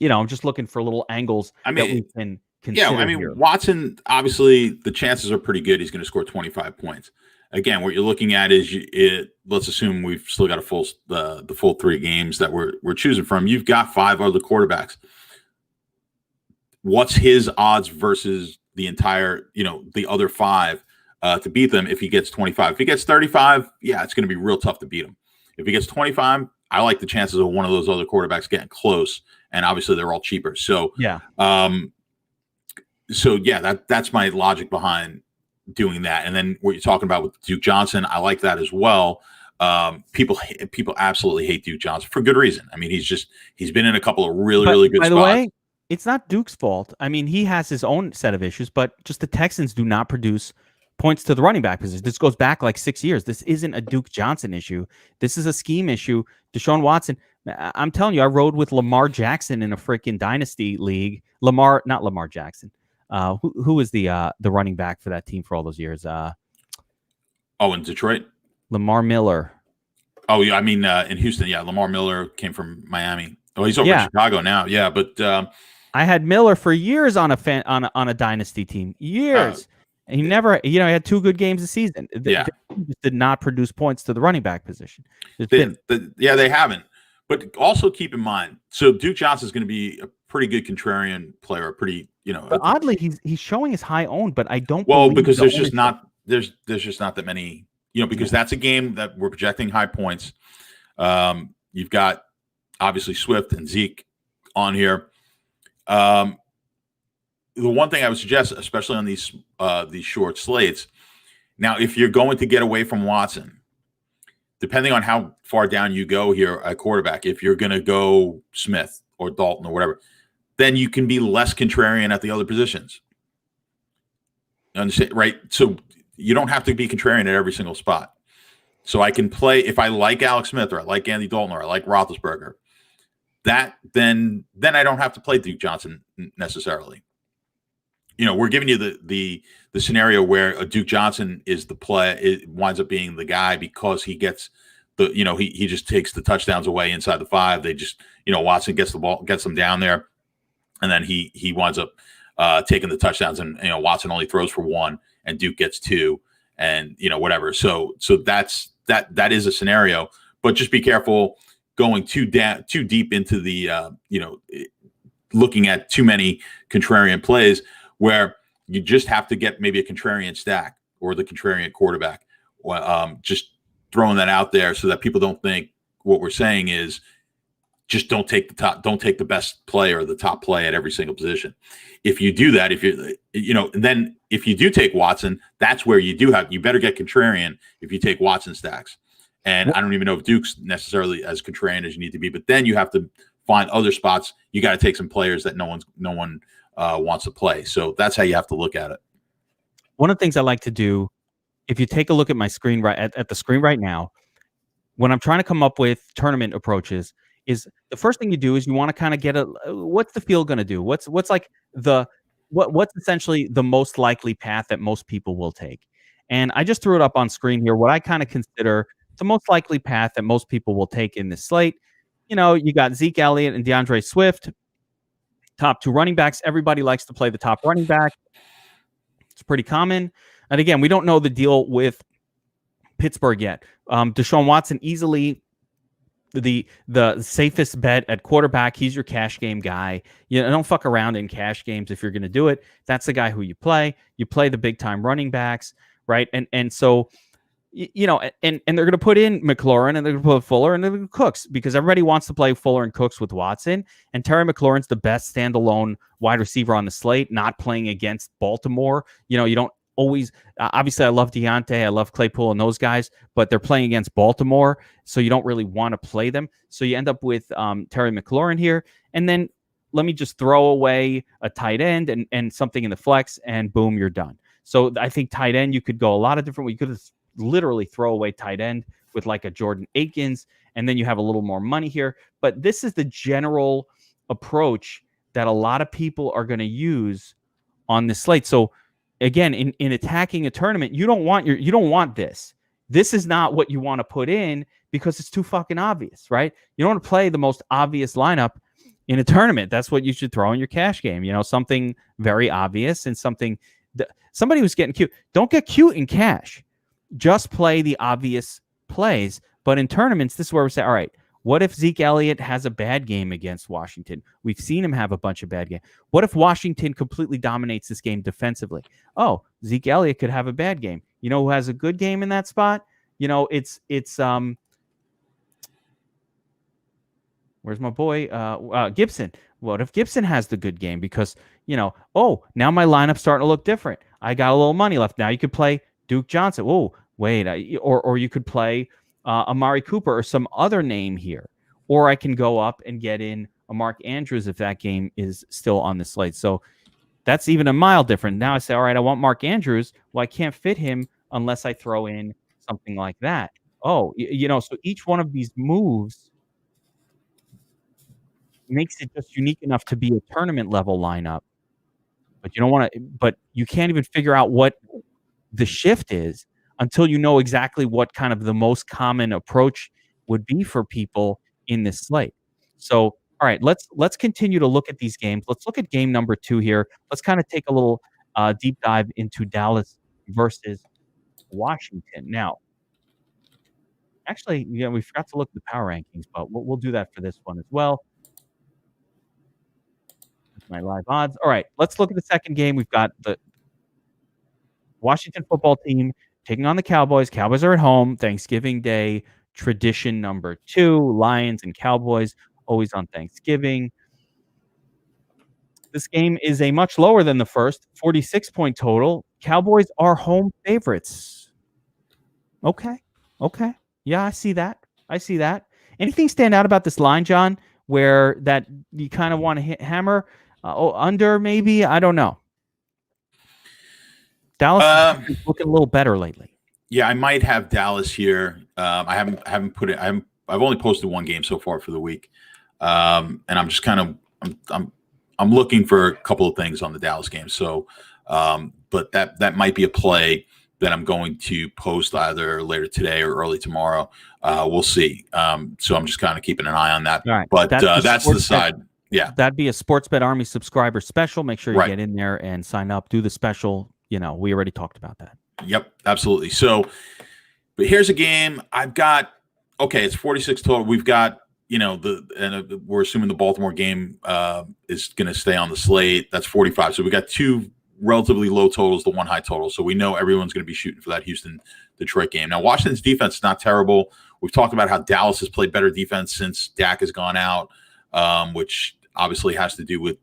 I'm just looking for little angles that we can consider. Yeah, here. Watson, obviously, the chances are pretty good he's going to score 25 points. Again, what you're looking at is let's assume we've still got the full 3 games that we're choosing from. You've got 5 other quarterbacks. What's his odds versus the entire, the other 5 to beat them if he gets 25? If he gets 35, yeah, it's going to be real tough to beat him. If he gets 25, I like the chances of one of those other quarterbacks getting close, and obviously they're all cheaper. So, yeah. That's my logic behind doing that. And then what you're talking about with Duke Johnson, I like that as well. People absolutely hate Duke Johnson for good reason. I mean, he's been in a couple of really good spots. By the way, it's not Duke's fault. I mean, he has his own set of issues, but just the Texans do not produce points to the running back position. This goes back like 6 years. This isn't a Duke Johnson issue. This is a scheme issue. Desean Watson, I'm telling you, I rode with Lamar Jackson in a freaking dynasty league. Not Lamar Jackson. Who was the running back for that team for all those years? In Detroit? Lamar Miller. Oh, yeah. I mean, in Houston, yeah. Lamar Miller came from Miami. Oh, he's over in Chicago now. Yeah, but I had Miller for years on a dynasty team. Years. And he never, he had 2 good games a season. They just did not produce points to the running back position. They haven't. But also keep in mind, so Duke Johnson is going to be a pretty good contrarian player. But oddly, he's showing his high owned, but I don't. Well, because there's just not that many. Because that's a game that we're projecting high points. You've got obviously Swift and Zeke on here. The one thing I would suggest, especially on these short slates, now if you're going to get away from Watson, depending on how far down you go here at quarterback, if you're going to go Smith or Dalton or whatever, then you can be less contrarian at the other positions. You understand, right? So you don't have to be contrarian at every single spot. So I can play, if I like Alex Smith or I like Andy Dalton or I like Roethlisberger, then I don't have to play Duke Johnson necessarily. We're giving you the scenario where a Duke Johnson is the play. It winds up being the guy because he gets he just takes the touchdowns away inside the 5. They just, Watson gets the ball, gets them down there, and then he winds up taking the touchdowns, and Watson only throws for 1 and Duke gets 2 and whatever. So that is a scenario, but just be careful going too deep into the looking at too many contrarian plays where you just have to get maybe a contrarian stack or the contrarian quarterback. Just throwing that out there so that people don't think what we're saying is just don't take the best play or the top play at every single position. If you do that, then if you do take Watson, that's where you better get contrarian if you take Watson stacks. And I don't even know if Duke's necessarily as contrarian as you need to be, but then you have to find other spots. You got to take some players that no one wants to play. So that's how you have to look at it. One of the things I like to do, if you take a look at my screen at the screen right now, when I'm trying to come up with tournament approaches, is the first thing you do is you want to kind of get what's the field going to do? What's essentially the most likely path that most people will take? And I just threw it up on screen here. What I kind of consider the most likely path that most people will take in this slate. You got Zeke Elliott and DeAndre Swift, top 2 running backs. Everybody likes to play the top running back. It's pretty common. And again, we don't know the deal with Pittsburgh yet. Desean Watson, easily the safest bet at quarterback. He's your cash game guy. Don't fuck around in cash games if you're going to do it. That's the guy who you play. You play the big time running backs, right? And so, and they're going to put in Mclaren and they're going to put Fuller and they're going to Cooks because everybody wants to play Fuller and Cooks with Watson. And Terry McLaurin's the best standalone wide receiver on the slate, not playing against Baltimore. You don't always, obviously I love Deontay, I love Claypool and those guys, but they're playing against Baltimore. So you don't really want to play them. So you end up with Terry McLaurin here. And then let me just throw away a tight end and something in the flex and boom, you're done. So I think tight end, you could go a lot of different ways. You could literally throw away tight end with like a Jordan Akins, and then you have a little more money here. But this is the general approach that a lot of people are going to use on this slate. So again, in attacking a tournament, you don't want this. This is not what you want to put in because it's too fucking obvious, right? You don't want to play the most obvious lineup in a tournament. That's what you should throw in your cash game. Something very obvious and somebody who's getting cute. Don't get cute in cash. Just play the obvious plays. But in tournaments, this is where we say, all right, what if Zeke Elliott has a bad game against Washington? We've seen him have a bunch of bad games. What if Washington completely dominates this game defensively? Oh, Zeke Elliott could have a bad game. You know who has a good game in that spot? It's where's my boy? Gibson. What if Gibson has the good game? Because, oh, now my lineup's starting to look different. I got a little money left. Now you could play Duke Johnson. Oh, wait, or you could play Amari Cooper or some other name here. Or I can go up and get in a Mark Andrews if that game is still on the slate. So that's even a mile different. Now I say, all right, I want Mark Andrews. Well, I can't fit him unless I throw in something like that. Oh, so each one of these moves makes it just unique enough to be a tournament level lineup. But you don't want to, but you can't even figure out what the shift is until you know exactly what kind of the most common approach would be for people in this slate. So, all right, let's continue to look at these games. Let's look at game number 2 here. Let's kind of take a little deep dive into Dallas versus Washington. Now, actually, we forgot to look at the power rankings, but we'll do that for this one as well. That's my live odds. All right, let's look at the second game. We've got the Washington football team taking on the Cowboys. Cowboys are at home. Thanksgiving Day, tradition number 2. Lions and Cowboys, always on Thanksgiving. This game is a much lower than the first, 46-point total. Cowboys are home favorites. Okay. Yeah, I see that. Anything stand out about this line, John, where that you kind of want to hammer under maybe? I don't know. Dallas is looking a little better lately. Yeah, I might have Dallas here. I haven't put it. I've only posted one game so far for the week, and I'm just kind of I'm looking for a couple of things on the Dallas game. So, but that might be a play that I'm going to post either later today or early tomorrow. We'll see. So I'm just kind of keeping an eye on that. Right. But that's the side. Yeah, that'd be a Sportsbet Army subscriber special. Make sure you get in there and sign up. Do the special. We already talked about that. Yep, absolutely. So, but here's a game I've got. Okay, it's 46 total. We've got, we're assuming the Baltimore game is going to stay on the slate. That's 45. So we got 2 relatively low totals, the 1 high total. So we know everyone's going to be shooting for that Houston-Detroit game. Now, Washington's defense is not terrible. We've talked about how Dallas has played better defense since Dak has gone out, which obviously has to do with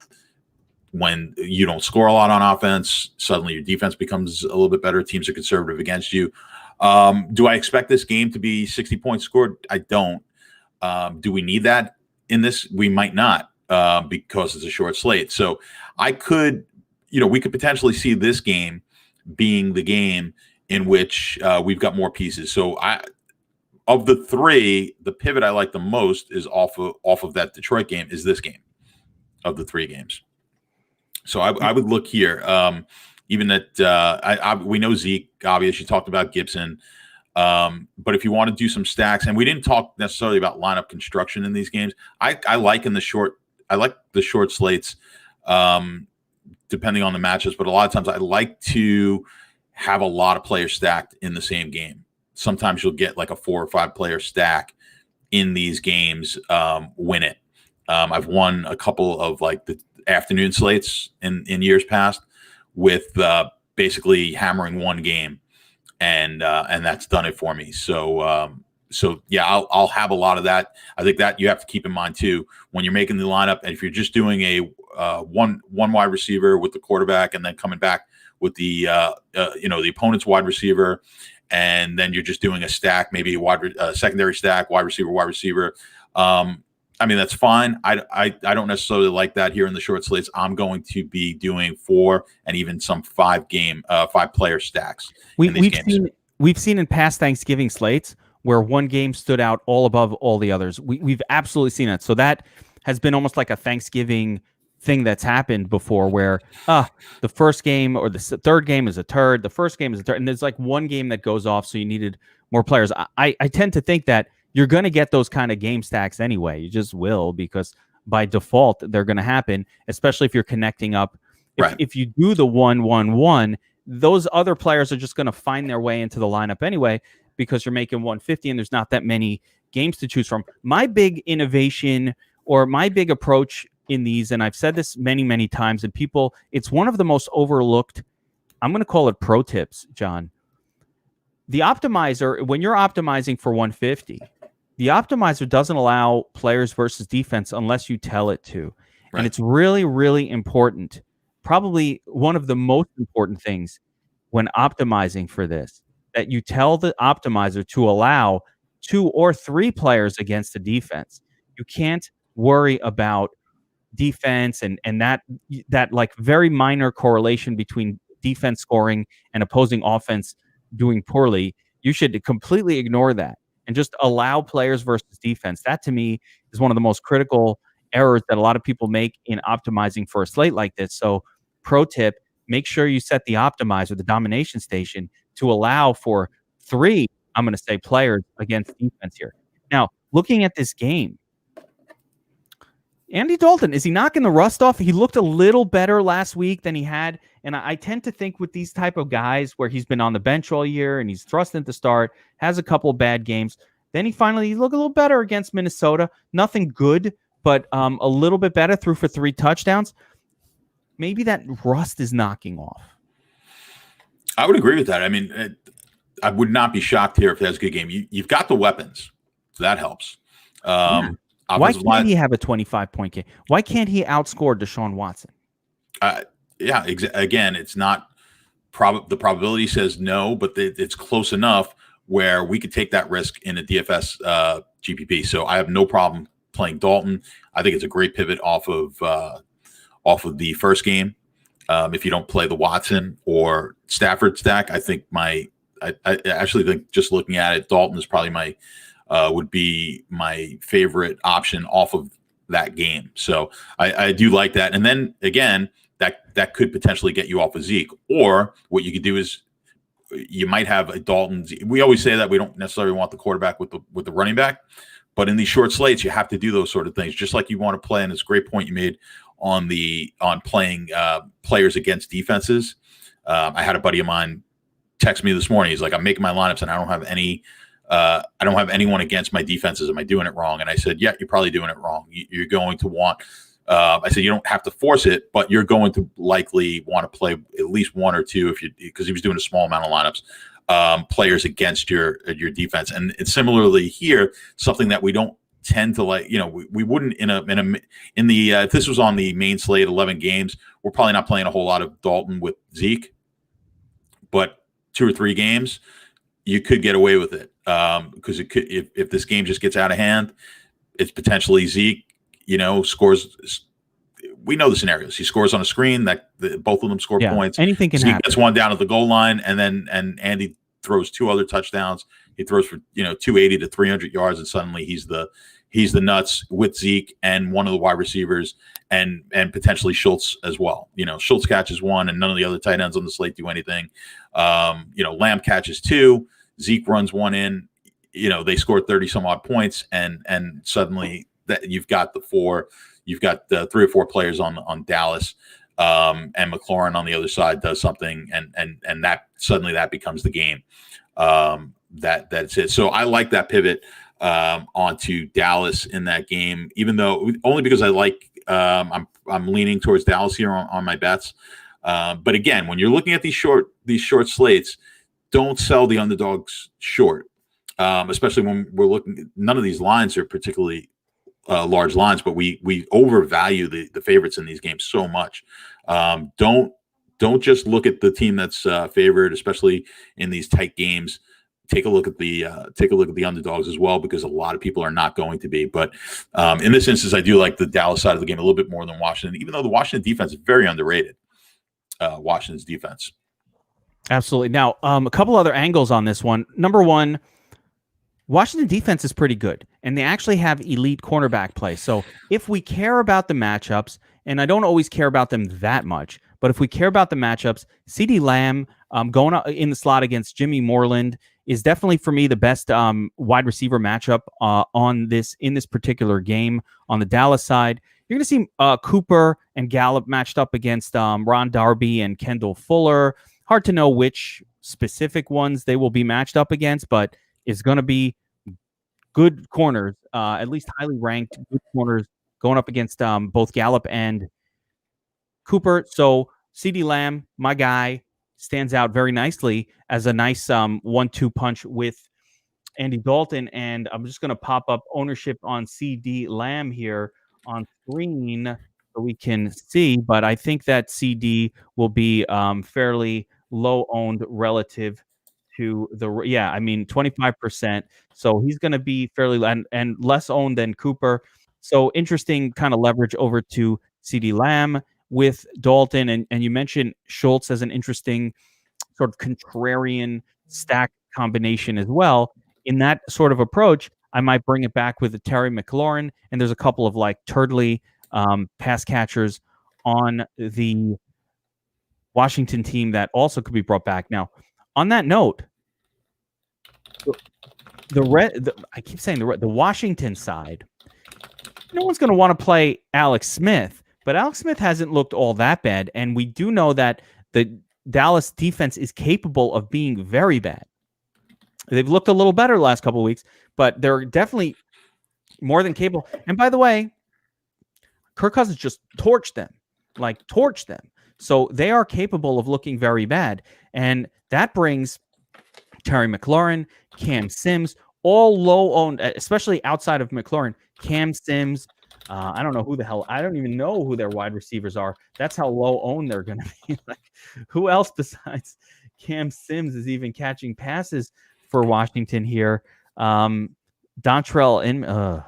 when you don't score a lot on offense, suddenly your defense becomes a little bit better. Teams are conservative against you. Do I expect this game to be 60 points scored? I don't. Do we need that in this? We might not because it's a short slate. So I could, we could potentially see this game being the game in which we've got more pieces. So of the 3, the pivot I like the most is off of that Detroit game is this game of the 3 games. So I would look here. Even that we know Zeke, obviously, you talked about Gibson. But if you want to do some stacks, and we didn't talk necessarily about lineup construction in these games, I like the short slates, depending on the matches. But a lot of times I like to have a lot of players stacked in the same game. Sometimes you'll get like a 4 or 5 player stack in these games, win it. I've won a couple of like the afternoon slates in years past with basically hammering one game, and that's done it for me. So yeah, I'll have a lot of that. I think that you have to keep in mind too when you're making the lineup, and if you're just doing a one wide receiver with the quarterback and then coming back with the the opponent's wide receiver, and then you're just doing a stack, maybe a secondary stack, wide receiver. I mean, that's fine. I don't necessarily like that here in the short slates. I'm going to be doing 4 and even some 5 player stacks. We've seen in past Thanksgiving slates where one game stood out all above all the others. We've absolutely seen it. So that has been almost like a Thanksgiving thing that's happened before, where the first game or the third game is a turd, the first game is a turd, and there's like one game that goes off. So you needed more players. I tend to think that you're going to get those kind of game stacks anyway. You just will, because by default, they're going to happen, especially if you're connecting up. If you do the 1-1-1, those other players are just going to find their way into the lineup anyway, because you're making 150 and there's not that many games to choose from. My big innovation or my big approach in these, and I've said this many, many times, and people, it's one of the most overlooked, I'm going to call it pro tips, John. The optimizer, when you're optimizing for 150, the optimizer doesn't allow players versus defense unless you tell it to. Right. And it's really, really important probably one of the most important things when optimizing for this, that you tell the optimizer to allow 2 or 3 players against the defense. You can't worry about defense and that like very minor correlation between defense scoring and opposing offense doing poorly. You should completely ignore that and just allow players versus defense. That to me is one of the most critical errors that a lot of people make in optimizing for a slate like this. So pro tip, make sure you set the optimizer, the domination station, to allow for 3, I'm going to say, players against defense here. Now, looking at this game, Andy Dalton, is he knocking the rust off? He looked a little better last week than he had. And I tend to think with these type of guys where he's been on the bench all year and he's thrust into start, has a couple of bad games. Then he looked a little better against Minnesota. Nothing good, but a little bit better, threw for 3 touchdowns. Maybe that rust is knocking off. I would agree with that. I mean, I would not be shocked here if he has a good game. You've got the weapons, so that helps. Why can't he have a 25-point game? Why can't he outscore Desean Watson? Again, it's not the probability says no, but it's close enough where we could take that risk in a DFS GPP. So I have no problem playing Dalton. I think it's a great pivot off of the first game. If you don't play the Watson or Stafford stack, I think I actually think, just looking at it, Dalton is probably would be my favorite option off of that game. So I do like that. And then again, that could potentially get you off of Zeke. Or what you could do is you might have a Dalton. We always say that we don't necessarily want the quarterback with the running back, but in these short slates, you have to do those sort of things, just like you want to play. And it's a great point you made on playing players against defenses. I had a buddy of mine text me this morning. He's like, I'm making my lineups and I don't have anyone against my defenses. Am I doing it wrong? And I said, yeah, you're probably doing it wrong. You're going to want, I said, you don't have to force it, but you're going to likely want to play at least 1 or 2 because he was doing a small amount of lineups, players against your defense. And it's similarly here, something that we don't tend to like, we wouldn't if this was on the main slate, 11 games, we're probably not playing a whole lot of Dalton with Zeke, but 2 or 3 games, you could get away with it. Because it could, if this game just gets out of hand, it's potentially Zeke, scores. We know the scenarios. He scores on a screen both of them score points. Anything can Zeke happen. gets one down at the goal line, and Andy throws 2 other touchdowns. He throws for 280 to 300 yards, and suddenly he's the nuts with Zeke and one of the wide receivers, and potentially Schultz as well. Schultz catches 1, and none of the other tight ends on the slate do anything. Lamb catches 2. Zeke runs 1 in, they score 30 some odd points, and suddenly that you've got you've got 3 or 4 players on Dallas, and Mclaren on the other side does something, and that suddenly that becomes the game. That's it. So I like that pivot onto Dallas in that game, even though only because I like I'm leaning towards Dallas here on my bets. But again, when you're looking at these short slates, don't sell the underdogs short, especially when we're looking. None of these lines are particularly large lines, but we overvalue the favorites in these games so much. Don't just look at the team that's favored, especially in these tight games. Take a look at the underdogs as well, because a lot of people are not going to be. But in this instance, I do like the Dallas side of the game a little bit more than Washington, even though the Washington defense is very underrated. Washington's defense. Absolutely. Now, a couple other angles on this one. Number one, Washington defense is pretty good, and they actually have elite cornerback play. So if we care about the matchups, and I don't always care about them that much, but if we care about the matchups, CeeDee Lamb going in the slot against Jimmy Moreland is definitely, for me, the best wide receiver matchup in this particular game. On the Dallas side, you're going to see Cooper and Gallup matched up against Ron Darby and Kendall Fuller. Hard to know which specific ones they will be matched up against, but it's going to be good corners, at least highly ranked good corners going up against both Gallup and Cooper. So CeeDee Lamb, my guy, stands out very nicely as a nice 1-2 punch with Andy Dalton. And I'm just going to pop up ownership on CeeDee Lamb here on screen. so we can see. But I think that CD will be fairly low owned relative to the 25%. So he's going to be fairly and less owned than Cooper. So interesting kind of leverage over to CD Lamb with Dalton, and you mentioned Schultz as an interesting sort of contrarian stack combination as well. In that sort of approach, I might bring it back with a Terry McLaurin, and there's a couple of like Turdley pass catchers on the Washington team that also could be brought back. Now, on that note, I keep saying the Washington side, no one's going to want to play Alex Smith, but Alex Smith hasn't looked all that bad, and we do know that the Dallas defense is capable of being very bad. They've looked a little better the last couple of weeks, but they're definitely more than capable. And by the way, Kirk Cousins just torched them. So they are capable of looking very bad. And that brings Terry McLaurin, Cam Sims, all low-owned, especially outside of McLaurin. Cam Sims, I don't even know who their wide receivers are. That's how low-owned they're going to be. Like, who else besides Cam Sims is even catching passes for Washington here? Dontrell and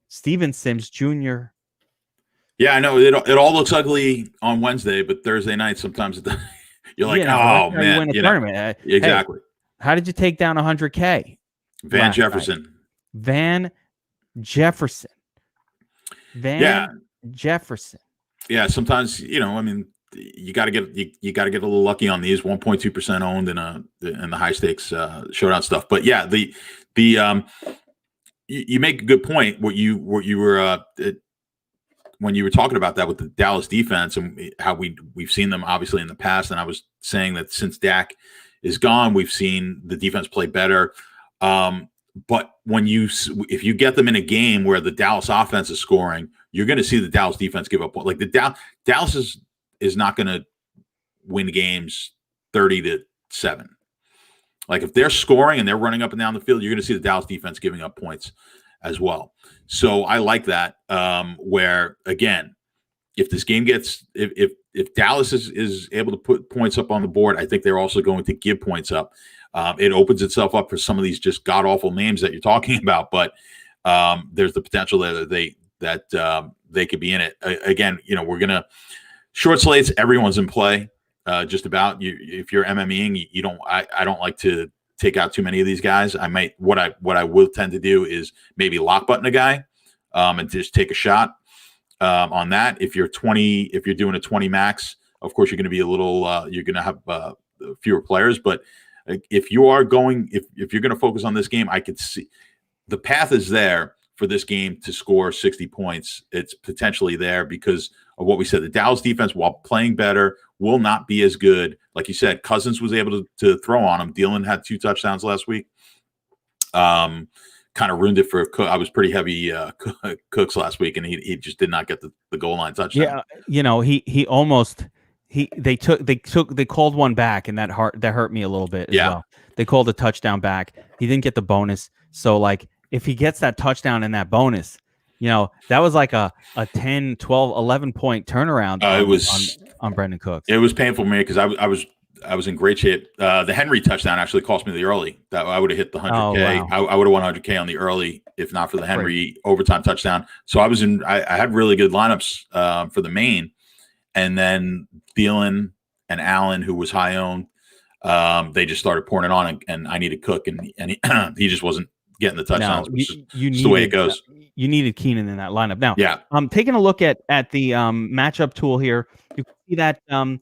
Steven Sims Jr. Yeah, I know it all looks ugly on Wednesday, but Thursday night sometimes you're like, oh man, win a tournament. Exactly. Hey, how did you take down 100K? Van Jefferson. Yeah, sometimes you got to get a little lucky on these 1.2% owned in the high stakes showdown stuff. But yeah, you make a good point. What you were when you were talking about that with the Dallas defense and how we've seen them obviously in the past, and I was saying that since Dak is gone, we've seen the defense play better. But if you get them in a game where the Dallas offense is scoring, you're going to see the Dallas defense give up. Like Dallas is not going to win games 30-7. Like if they're scoring and they're running up and down the field, you're going to see the Dallas defense giving up points as well. So I like that. Where again, if this game if Dallas is able to put points up on the board, I think they're also going to give points up. It opens itself up for some of these just god awful names that you're talking about, but there's the potential that they could be in it. Again, we're gonna short slates. Everyone's in play. Just about you. If you're MMEing, you don't. I don't like to take out too many of these guys. I might. What I will tend to do is maybe lock button a guy, and just take a shot on that. If you're doing a 20 max, of course you're going to be a little. You're going to have fewer players, but if you're going to focus on this game, I could see the path is there for this game to score 60 points. It's potentially there because of what we said. The Dallas defense, while playing better, will not be as good. Like you said, Cousins was able to throw on him. Thielen had 2 touchdowns last week. Kind of ruined it for Cook. I was pretty heavy Cooks last week, and he just did not get the goal line touchdown. Yeah, he almost they called one back, and that hurt me a little bit as well. They called a touchdown back. He didn't get the bonus. So like if he gets that touchdown and that bonus, that was like a 10, 12, 11 point turnaround on Brandon Cooks. It was painful for me because I was in great shape. The Henry touchdown actually cost me the early. That I would have hit the 100K. Oh, wow. I would have won 100K on the early if not for the Henry overtime touchdown. So I had really good lineups for the main, and then Thielen and Allen, who was high owned, they just started pouring it on, and I needed Cook, and he just wasn't getting the touchdowns. It's the way it goes. You needed Keenan in that lineup. Now, taking a look at the matchup tool here, you can see that Cam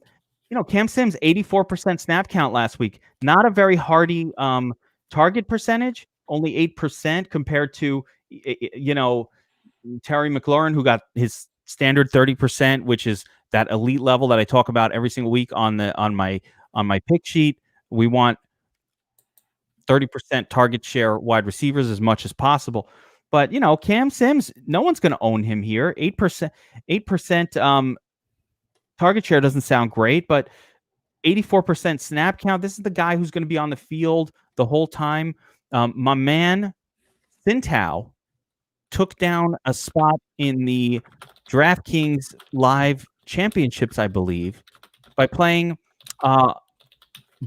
Sims 84% snap count last week. Not a very hardy target percentage, only 8% compared to Terry McLaurin, who got his standard 30%, which is that elite level that I talk about every single week on my pick sheet. We want 30% target share wide receivers as much as possible. But, Cam Sims, no one's going to own him here. 8% target share doesn't sound great, but 84% snap count. This is the guy who's going to be on the field the whole time. My man, Sintao, took down a spot in the DraftKings Live Championships, I believe, by playing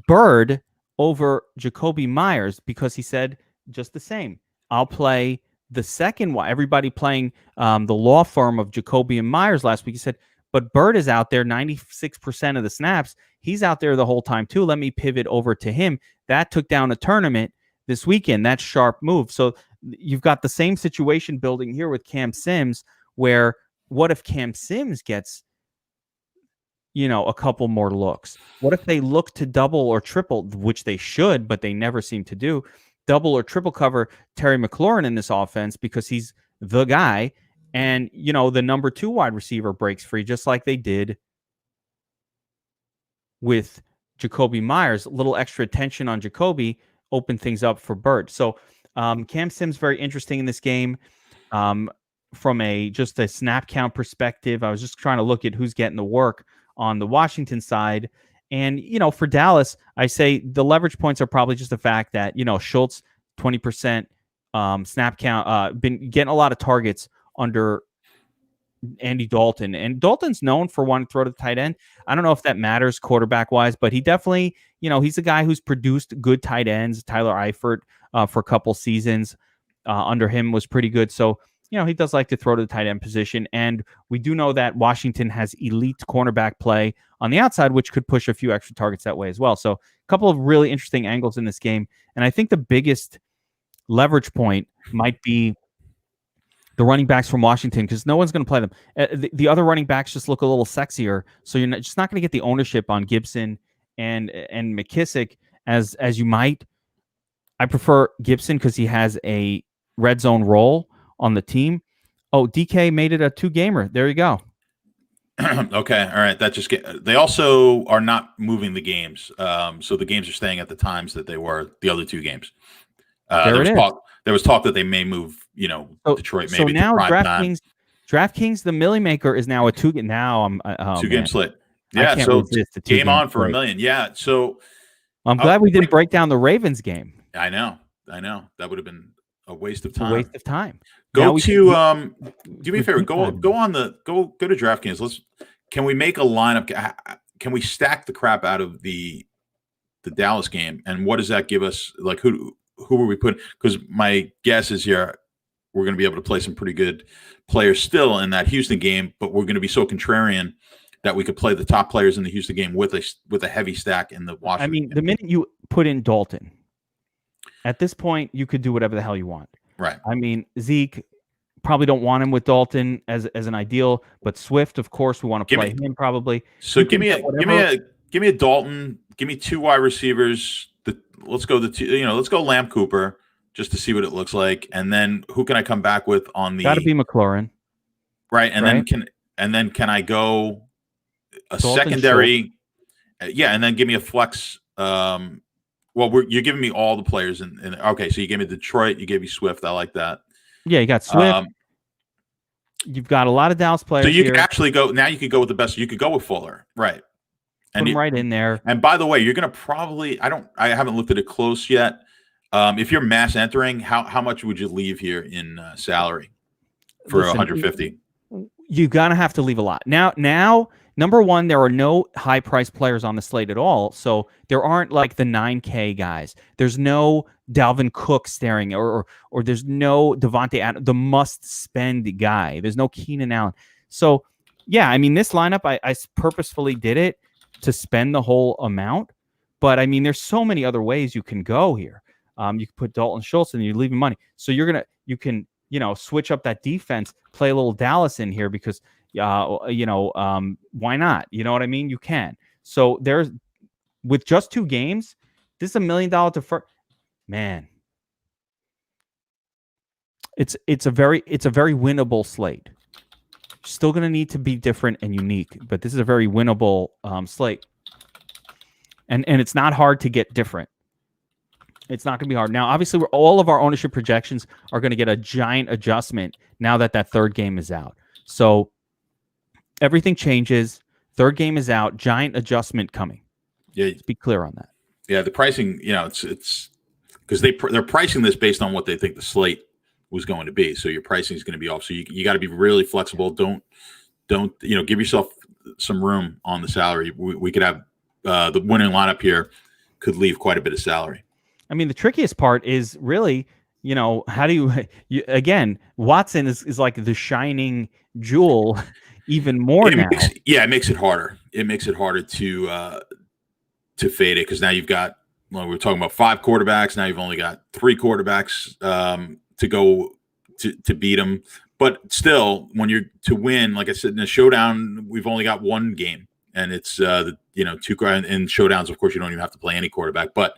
Bird over Jacoby Myers because he said just the same. I'll play the second one. Everybody playing the law firm of Jacoby and Myers last week. He said, but Bird is out there 96% of the snaps. He's out there the whole time too. Let me pivot over to him. That took down a tournament this weekend. That's sharp move. So you've got the same situation building here with Cam Sims, where what if Cam Sims gets, a couple more looks? What if they look to double or triple, which they should, but they never seem to do, double or triple cover Terry McLaurin in this offense because he's the guy, and the number 2 wide receiver breaks free just like they did with Jacoby Myers. A little extra attention on Jacoby opened things up for Bird. So Cam Sims very interesting in this game. From just a snap count perspective, I was just trying to look at who's getting the work on the Washington side. And, for Dallas, I say the leverage points are probably just the fact that, Schultz, 20% snap count, been getting a lot of targets under Andy Dalton. And Dalton's known for wanting to throw to the tight end. I don't know if that matters quarterback-wise, but he definitely, he's a guy who's produced good tight ends. Tyler Eifert for a couple seasons under him was pretty good. So, he does like to throw to the tight end position. And we do know that Washington has elite cornerback play on the outside, which could push a few extra targets that way as well. So a couple of really interesting angles in this game. And I think the biggest leverage point might be the running backs from Washington, because no one's going to play them. The other running backs just look a little sexier. So you're just not going to get the ownership on Gibson and McKissick as you might. I prefer Gibson because he has a red zone role on the team. Oh, DK made it a 2-gamer. There you go. Okay. All right. They also are not moving the games. So the games are staying at the times that they were the other 2 games. There was talk that they may move, Detroit maybe. So now DraftKings, the Millie Maker is now a 2 game. Now I'm 2-game slate. Yeah. So game on for $1 million. Yeah. So I'm glad we didn't break down the Ravens game. I know. That would have been a waste of time. Do me a favor. Go to DraftKings. Can we make a lineup? Can we stack the crap out of the Dallas game? And what does that give us? Like who are we putting? Because my guess is we're going to be able to play some pretty good players still in that Houston game, but we're going to be so contrarian that we could play the top players in the Houston game with a heavy stack in the Washington. I mean, the minute you put in Dalton, at this point, you could do whatever the hell you want. Right. I mean, Zeke, probably don't want him with Dalton as an ideal, but Swift, of course, we want to play him probably. So give me a Dalton, give me 2 wide receivers. Let's go Lamb Cooper just to see what it looks like, and then who can I come back with on the? Got to be McLaurin, right? And then can I go a Dalton secondary? Yeah, and then give me a flex. You're giving me all the players okay, so you gave me Detroit, you gave me Swift. I like that. Yeah, you got Swift. You've got a lot of Dallas players. So you could actually go now. You could go with the best. You could go with Fuller, right? Put him right in there. And by the way, you're going to probably I haven't looked at it close yet. If you're mass entering, how much would you leave here in salary for 150? You're gonna have to leave a lot now. Number one, there are no high-priced players on the slate at all, so there aren't like the 9K guys. There's no Dalvin Cook staring, or there's no Devonte Adams, the must-spend guy. There's no Keenan Allen. So, yeah, I mean, this lineup, I purposefully did it to spend the whole amount, but I mean, there's so many other ways you can go here. You can put Dalton Schultz and you're leaving money. So you can switch up that defense, play a little Dallas in here because why not? You know what I mean? You can. So there's with just 2 games, this is $1 million defer. Man, it's a very winnable slate. Still going to need to be different and unique, but this is a very winnable slate. And it's not hard to get different. It's not going to be hard. Now, obviously, all of our ownership projections are going to get a giant adjustment now that 3rd game is out. So everything changes. 3rd game is out. Giant adjustment coming. Yeah, let's be clear on that. Yeah, the pricing. It's because they're pricing this based on what they think the slate was going to be. So your pricing is going to be off. So you got to be really flexible. Don't give yourself some room on the salary. We could have the winning lineup here could leave quite a bit of salary. I mean, the trickiest part is really, how do you again, Watson is like the shining jewel even more now. It makes it harder. It makes it harder to fade it because now you've got, we're talking about 5 quarterbacks. Now you've only got 3 quarterbacks to go to beat them. But still, when you're to win, like I said, in a showdown, we've only got 1 game. And it's, 2 in showdowns, of course, you don't even have to play any quarterback. But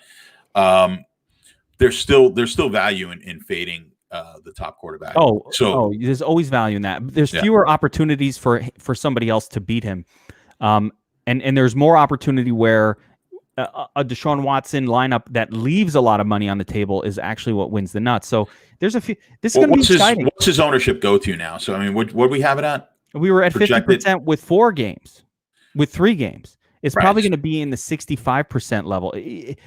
there's still value in fading the top quarterback. So there's always value in that. There's fewer opportunities for somebody else to beat him, and there's more opportunity where a Desean Watson lineup that leaves a lot of money on the table is actually what wins the nuts. So there's a few. This is going to be exciting. What's his ownership go to now? So I mean, what do we have it at? We were at 50% with 4 games, with 3 games. It's right. Probably going to be in the 65% level.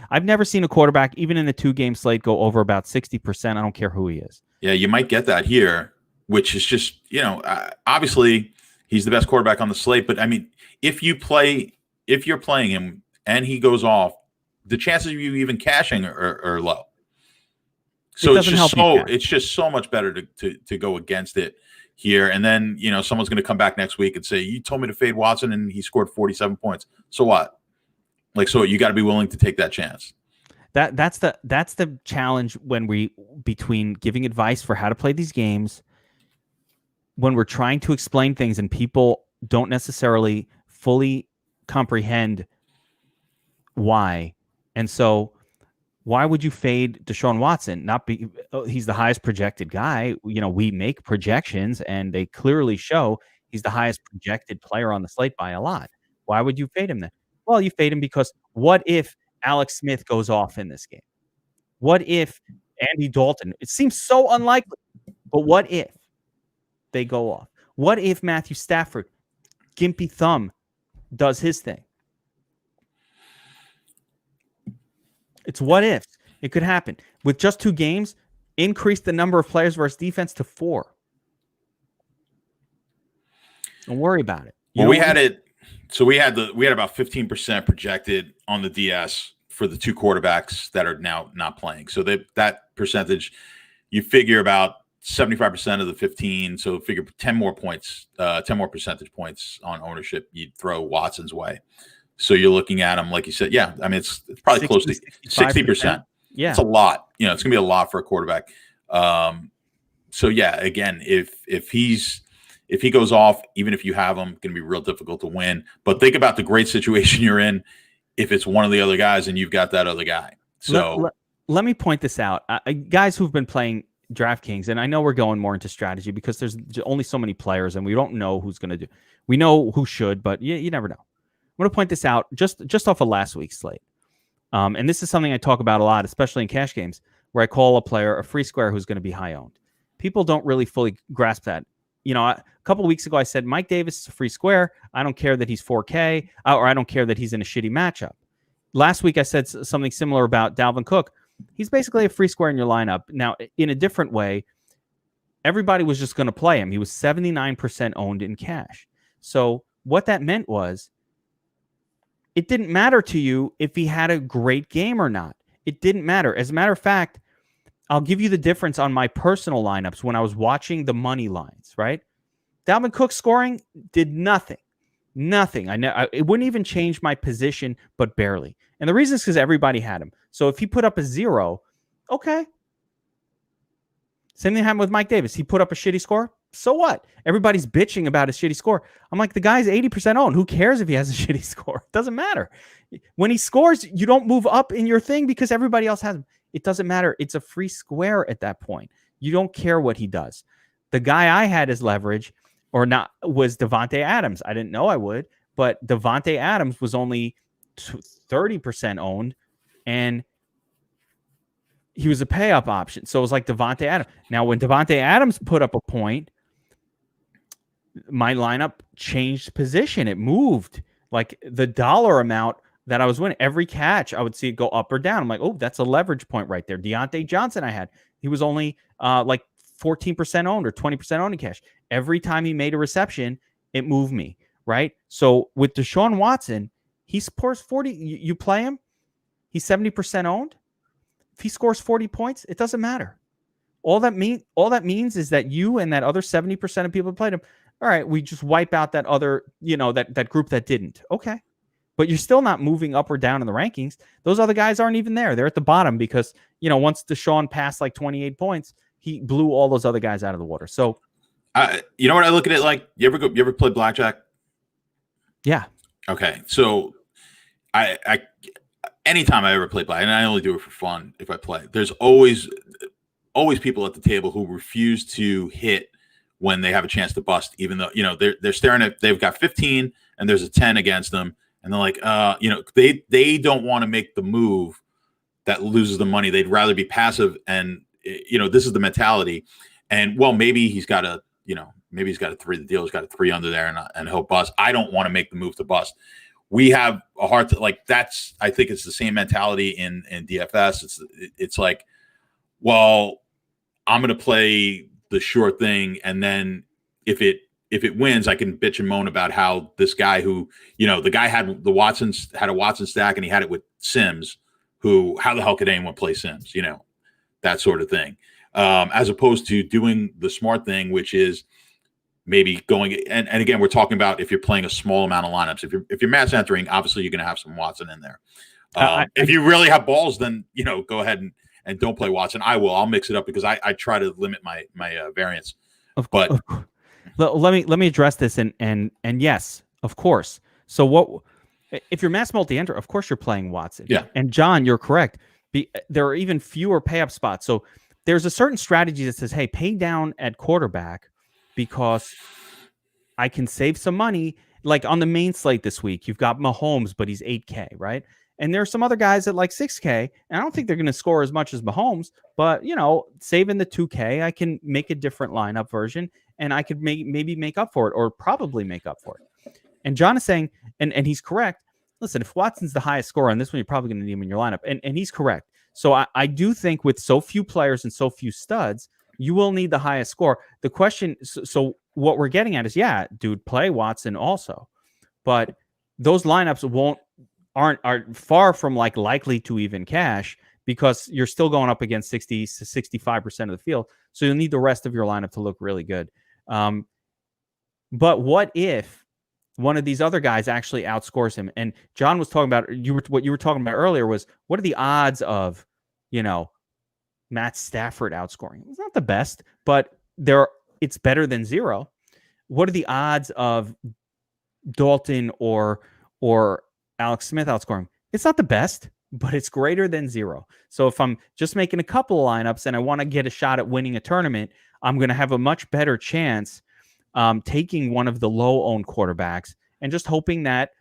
I've never seen a quarterback, even in the 2-game slate, go over about 60%. I don't care who he is. Yeah, you might get that here, which is just, obviously he's the best quarterback on the slate. But I mean, if you're playing him and he goes off, the chances of you even cashing are low. So it's just so much better to go against it here. And then, someone's going to come back next week and say, you told me to fade Watson and he scored 47 points. So what? So you got to be willing to take that chance. That's the challenge between giving advice for how to play these games, when we're trying to explain things and people don't necessarily fully comprehend why. And so why would you fade Desean Watson? He's the highest projected guy. We make projections and they clearly show he's the highest projected player on the slate by a lot. Why would you fade him then? Well, you fade him because what if Alex Smith goes off in this game? What if Andy Dalton? It seems so unlikely, but what if they go off? What if Matthew Stafford, Gimpy Thumb, does his thing? It's what if. It could happen. With just 2 games, increase the number of players versus defense to 4. Don't worry about it. We had about 15% projected on the DS for the 2 quarterbacks that are now not playing. So that percentage, you figure about 75% of the 15. So figure 10 more percentage points on ownership. You'd throw Watson's way. So you're looking at him, like you said, yeah. I mean, it's probably close to 60%. Yeah, it's a lot. It's gonna be a lot for a quarterback. So yeah, again, if he goes off, even if you have him, gonna be real difficult to win. But think about the great situation you're in if it's one of the other guys and you've got that other guy. So let me point this out, guys who've been playing DraftKings, and I know we're going more into strategy because there's only so many players, and we don't know who's gonna do. We know who should, but you never know. I'm going to point this out just off of last week's slate. And this is something I talk about a lot, especially in cash games, where I call a player a free square who's going to be high owned. People don't really fully grasp that. A couple of weeks ago, I said, Mike Davis is a free square. I don't care that he's 4K, or I don't care that he's in a shitty matchup. Last week, I said something similar about Dalvin Cook. He's basically a free square in your lineup. Now, in a different way, everybody was just going to play him. He was 79% owned in cash. So what that meant was, it didn't matter to you if he had a great game or not. It didn't matter. As a matter of fact, I'll give you the difference on my personal lineups when I was watching the money lines, right? Dalvin Cook scoring did nothing. Nothing. It wouldn't even change my position, but barely. And the reason is because everybody had him. So if he put up a 0, okay. Same thing happened with Mike Davis. He put up a shitty score. So what? Everybody's bitching about his shitty score. I'm like, the guy's 80% owned. Who cares if he has a shitty score? It doesn't matter. When he scores, you don't move up in your thing because everybody else has him. It doesn't matter. It's a free square at that point. You don't care what he does. The guy I had as leverage or not was Devonte Adams. I didn't know I would, but Devonte Adams was only 30% owned, and he was a pay-up option. So it was like Devonte Adams. Now, when Devonte Adams put up a point, my lineup changed position. It moved. Like the dollar amount that I was winning, every catch, I would see it go up or down. I'm like, oh, that's a leverage point right there. Deontay Johnson I had. He was only like 14% owned or 20% owned in cash. Every time he made a reception, it moved me, right? So with Desean Watson, he scores 40. You play him, he's 70% owned. If he scores 40 points, it doesn't matter. All that means is that you and that other 70% of people who played him, all right, we just wipe out that other, that group that didn't. Okay. But you're still not moving up or down in the rankings. Those other guys aren't even there. They're at the bottom because, once Desean passed like 28 points, he blew all those other guys out of the water. So, you know what I look at it like? You ever play blackjack? Yeah. Okay. So I anytime I ever play blackjack, and I only do it for fun if I play, there's always people at the table who refuse to hit when they have a chance to bust, even though, they're staring at, they've got 15 and there's a 10 against them. And they're like, they don't want to make the move that loses the money. They'd rather be passive. And, this is the mentality. And maybe he's got a three, the dealer's got a 3 under there and he'll bust. I don't want to make the move to bust. We have a hard to I think it's the same mentality in DFS. It's like, well, I'm going to play the sure thing. And then if it wins, I can bitch and moan about how this guy who, the guy had a Watson stack and he had it with Sims, who, how the hell could anyone play Sims? That sort of thing. As opposed to doing the smart thing, which is maybe going, and again, we're talking about if you're playing a small amount of lineups. If you're mass entering, obviously you're going to have some Watson in there. If you really have balls, then, go ahead and don't play Watson. I'll mix it up because I try to limit my variance. Let me address this and yes, of course. So what if you're mass multi-enter? Of course you're playing Watson. Yeah. And John, you're correct. There are even fewer pay-up spots. So there's a certain strategy that says, hey, pay down at quarterback because I can save some money. Like on the main slate this week, you've got Mahomes, but he's 8K, right? And there are some other guys at like 6K, and I don't think they're going to score as much as Mahomes, but, saving the 2K, I can make a different lineup version, and I could maybe make up for it, or probably make up for it. And John is saying, and he's correct, listen, if Watson's the highest scorer on this one, you're probably going to need him in your lineup, and he's correct. So I do think with so few players and so few studs, you will need the highest score. The question, so what we're getting at is, yeah, dude, play Watson also, but those lineups are far from likely to even cash because you're still going up against 60 to 65% of the field. So you'll need the rest of your lineup to look really good. But what if one of these other guys actually outscores him? And John was talking about, what you were talking about earlier was, what are the odds of, Matt Stafford outscoring? It's not the best, but it's better than 0. What are the odds of Dalton or Alex Smith outscoring? It's not the best, but it's greater than 0. So if I'm just making a couple of lineups and I want to get a shot at winning a tournament, I'm going to have a much better chance taking one of the low-owned quarterbacks and just hoping that,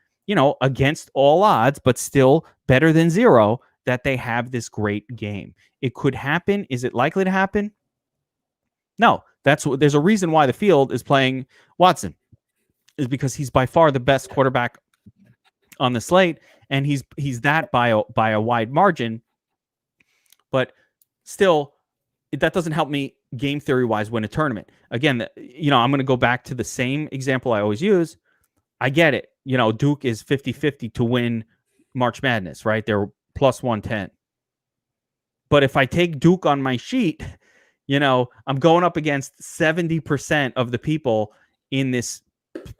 against all odds, but still better than 0, that they have this great game. It could happen. Is it likely to happen? No. There's a reason why the field is playing Watson, is because he's by far the best quarterback on the slate, and he's that by a wide margin. But still, that doesn't help me game theory wise win a tournament. Again, I'm going to go back to the same example I always use. I get it. Duke is 50-50 to win March Madness, right? They're plus 110. But if I take Duke on my sheet, I'm going up against 70% of the people in this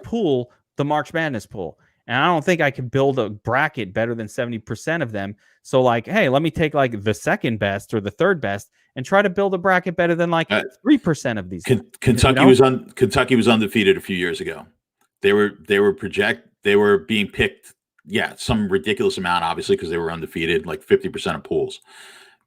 pool, the March Madness pool. And I don't think I can build a bracket better than 70% of them. So hey, let me take the second best or the third best and try to build a bracket better than 3% of these. Kentucky was undefeated a few years ago. They were being picked, some ridiculous amount, obviously, because they were undefeated, 50% of pools.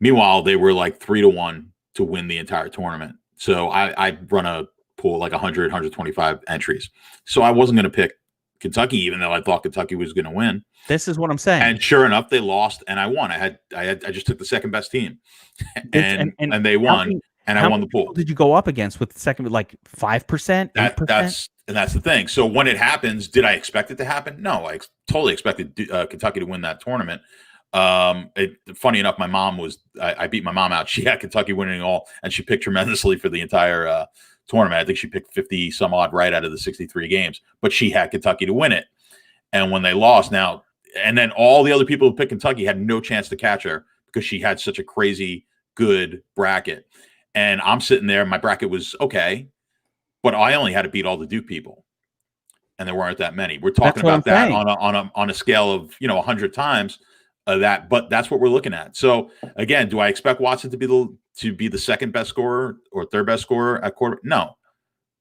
Meanwhile, they were 3-1 to win the entire tournament. So I run a pool 100, 125 entries. So I wasn't going to pick Kentucky, even though I thought Kentucky was going to win. This is what I'm saying. And sure enough, they lost, and I won. I just took the second best team, and they won, and I won the pool. Did you go up against with the second, 5%, 8%? That's the thing. So when it happens, did I expect it to happen? No, I totally expected Kentucky to win that tournament. Funny enough, my mom I beat my mom out. She had Kentucky winning all, and she picked tremendously for the entire tournament. I think she picked 50 some odd right out of the 63 games, but she had Kentucky to win it. And when they lost and then all the other people who picked Kentucky had no chance to catch her because she had such a crazy good bracket. And I'm sitting there, my bracket was okay, but I only had to beat all the Duke people. And there weren't that many. We're talking about that on a scale of 100 times that, but that's what we're looking at. So again, do I expect Watson to be the second best scorer or third best scorer at quarterback? No,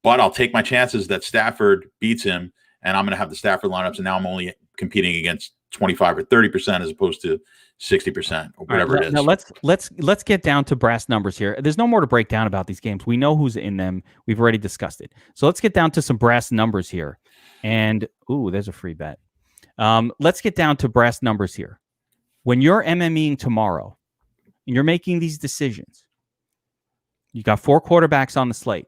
but I'll take my chances that Stafford beats him, and I'm going to have the Stafford lineups, and now I'm only competing against 25 or 30% as opposed to 60% or whatever it is. Now let's get down to brass numbers here. There's no more to break down about these games. We know who's in them. We've already discussed it. So let's get down to some brass numbers here. And there's a free bet. Let's get down to brass numbers here. When you're MMEing tomorrow and you're making these decisions, you got 4 quarterbacks on the slate.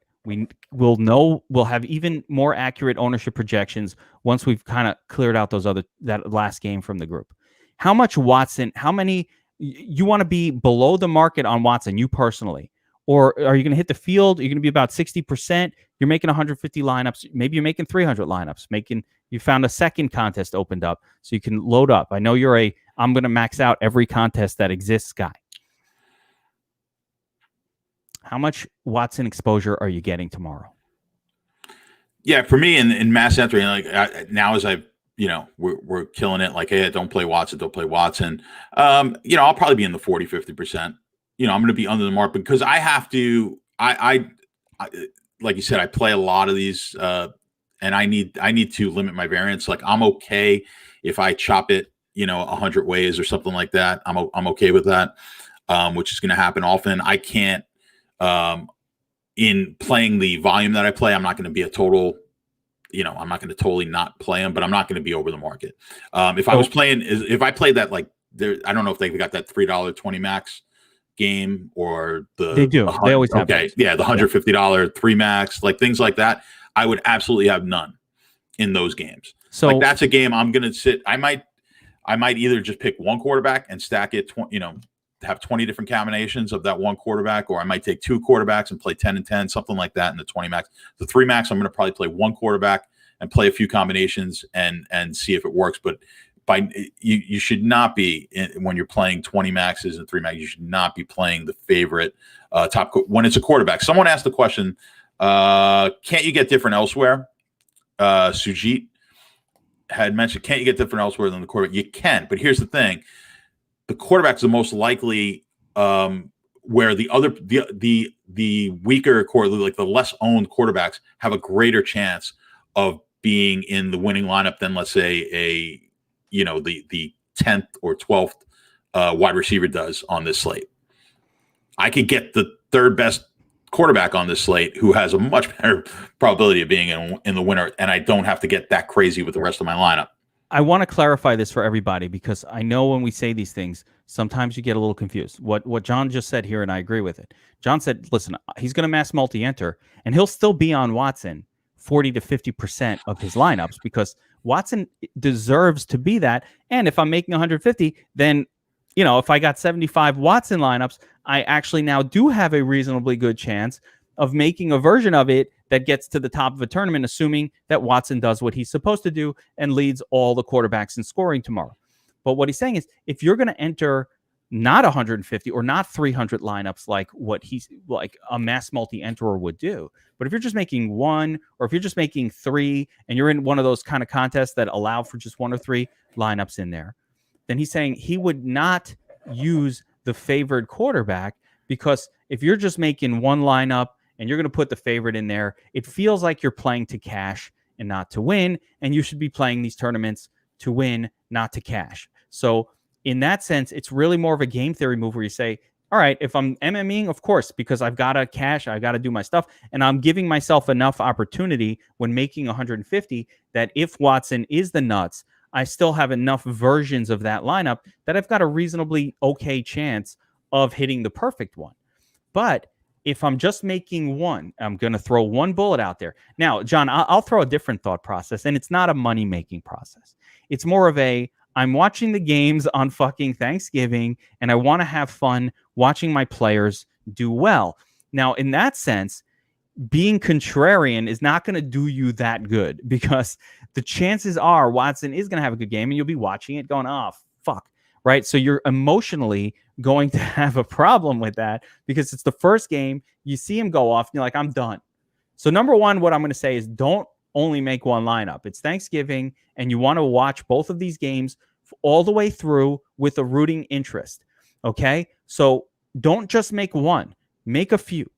We'll have even more accurate ownership projections once we've kind of cleared out that last game from the group. How much Watson, how many you want to be below the market on Watson, you personally, or are you going to hit the field? You're going to be about 60%. You're making 150 lineups. Maybe you're making 300 lineups. You found a second contest opened up so you can load up. I know you're I'm going to max out every contest that exists guy. How much Watson exposure are you getting tomorrow? Yeah, for me in mass entry, now as we're killing it. Like, hey, don't play Watson. I'll probably be in the 40, 50%. I'm going to be under the mark because I have to. I like you said, I play a lot of these, and I need to limit my variance. Like, I'm okay if I chop it, 100 ways or something like that. I'm okay with that, which is going to happen often. I can't. In playing the volume that I play, I'm not going to be a total, I'm not going to totally not play them, but I'm not going to be over the market. If I played that, like, I don't know if they've got that $3 20 max game or they do. They always have. Okay. Yeah. The $150 3 max, like things like that. I would absolutely have none in those games. So like, that's a game I'm going to sit. I might either just pick one quarterback and stack it, have 20 different combinations of that one quarterback, or I might take 2 quarterbacks and play 10 and 10, something like that in the 20 max. The 3 max, I'm going to probably play one quarterback and play a few combinations and see if it works. But you should not be, when you're playing 20 maxes and 3 max, you should not be playing the favorite top when it's a quarterback. Someone asked the question, can't you get different elsewhere? Sujit had mentioned, can't you get different elsewhere than the quarterback? You can, but here's the thing. The quarterback's the most likely where the weaker quarterback, like the less owned quarterbacks, have a greater chance of being in the winning lineup than, let's say, the 10th or 12th wide receiver does on this slate. I could get the third best quarterback on this slate who has a much better probability of being in the winner, and I don't have to get that crazy with the rest of my lineup. I want to clarify this for everybody because I know when we say these things, sometimes you get a little confused. What John just said here, and I agree with it. John said, listen, he's going to mass multi-enter, and he'll still be on Watson 40 to 50% of his lineups because Watson deserves to be that. And if I'm making 150, then, if I got 75 Watson lineups, I actually now do have a reasonably good chance of making a version of it that gets to the top of a tournament, assuming that Watson does what he's supposed to do and leads all the quarterbacks in scoring tomorrow. But what he's saying is, if you're going to enter not 150 or not 300 lineups like what he's like a mass multi-enterer would do, but if you're just making 1 or if you're just making 3 and you're in one of those kind of contests that allow for just 1 or 3 lineups in there, then he's saying he would not use the favored quarterback because if you're just making 1 lineup and you're going to put the favorite in there, it feels like you're playing to cash and not to win, and you should be playing these tournaments to win, not to cash. So in that sense, it's really more of a game theory move where you say, all right, if I'm MMEing, of course, because I've got to cash, I got to do my stuff, and I'm giving myself enough opportunity when making 150 that if Watson is the nuts, I still have enough versions of that lineup that I've got a reasonably okay chance of hitting the perfect one. But if I'm just making 1, I'm going to throw 1 bullet out there. Now, John, I'll throw a different thought process, and it's not a money-making process. It's more of I'm watching the games on fucking Thanksgiving, and I want to have fun watching my players do well. Now, in that sense, being contrarian is not going to do you that good, because the chances are Watson is going to have a good game, and you'll be watching it going, oh, fuck, right? So you're emotionally going to have a problem with that, because it's the first game. You see him go off, and you're like, I'm done. So number one, what I'm going to say is don't only make one lineup. It's Thanksgiving, and you want to watch both of these games all the way through with a rooting interest, okay? So don't just make one. Make a few.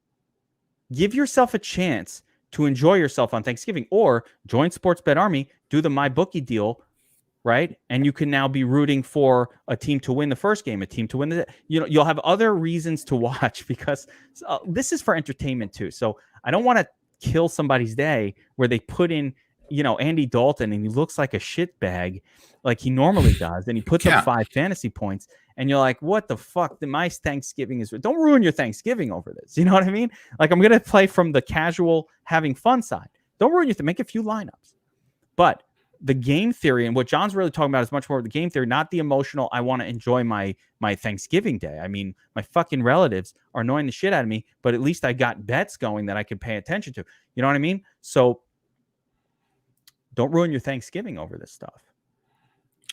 Give yourself a chance to enjoy yourself on Thanksgiving, or join Sportsbet Army, do the MyBookie deal, right? And you can now be rooting for a team to win the first game, a team to win the, you'll have other reasons to watch, because this is for entertainment too. So I don't want to kill somebody's day where they put in, Andy Dalton, and he looks like a shit bag like he normally does, and he puts up 5 fantasy points, and you're like, what the fuck? My Thanksgiving is... Don't ruin your Thanksgiving over this. You know what I mean? Like, I'm going to play from the casual having fun side. Don't ruin make a few lineups. But the game theory, and what John's really talking about, is much more of the game theory, not the emotional, I want to enjoy my Thanksgiving day. I mean, my fucking relatives are annoying the shit out of me, but at least I got bets going that I could pay attention to. You know what I mean? So don't ruin your Thanksgiving over this stuff.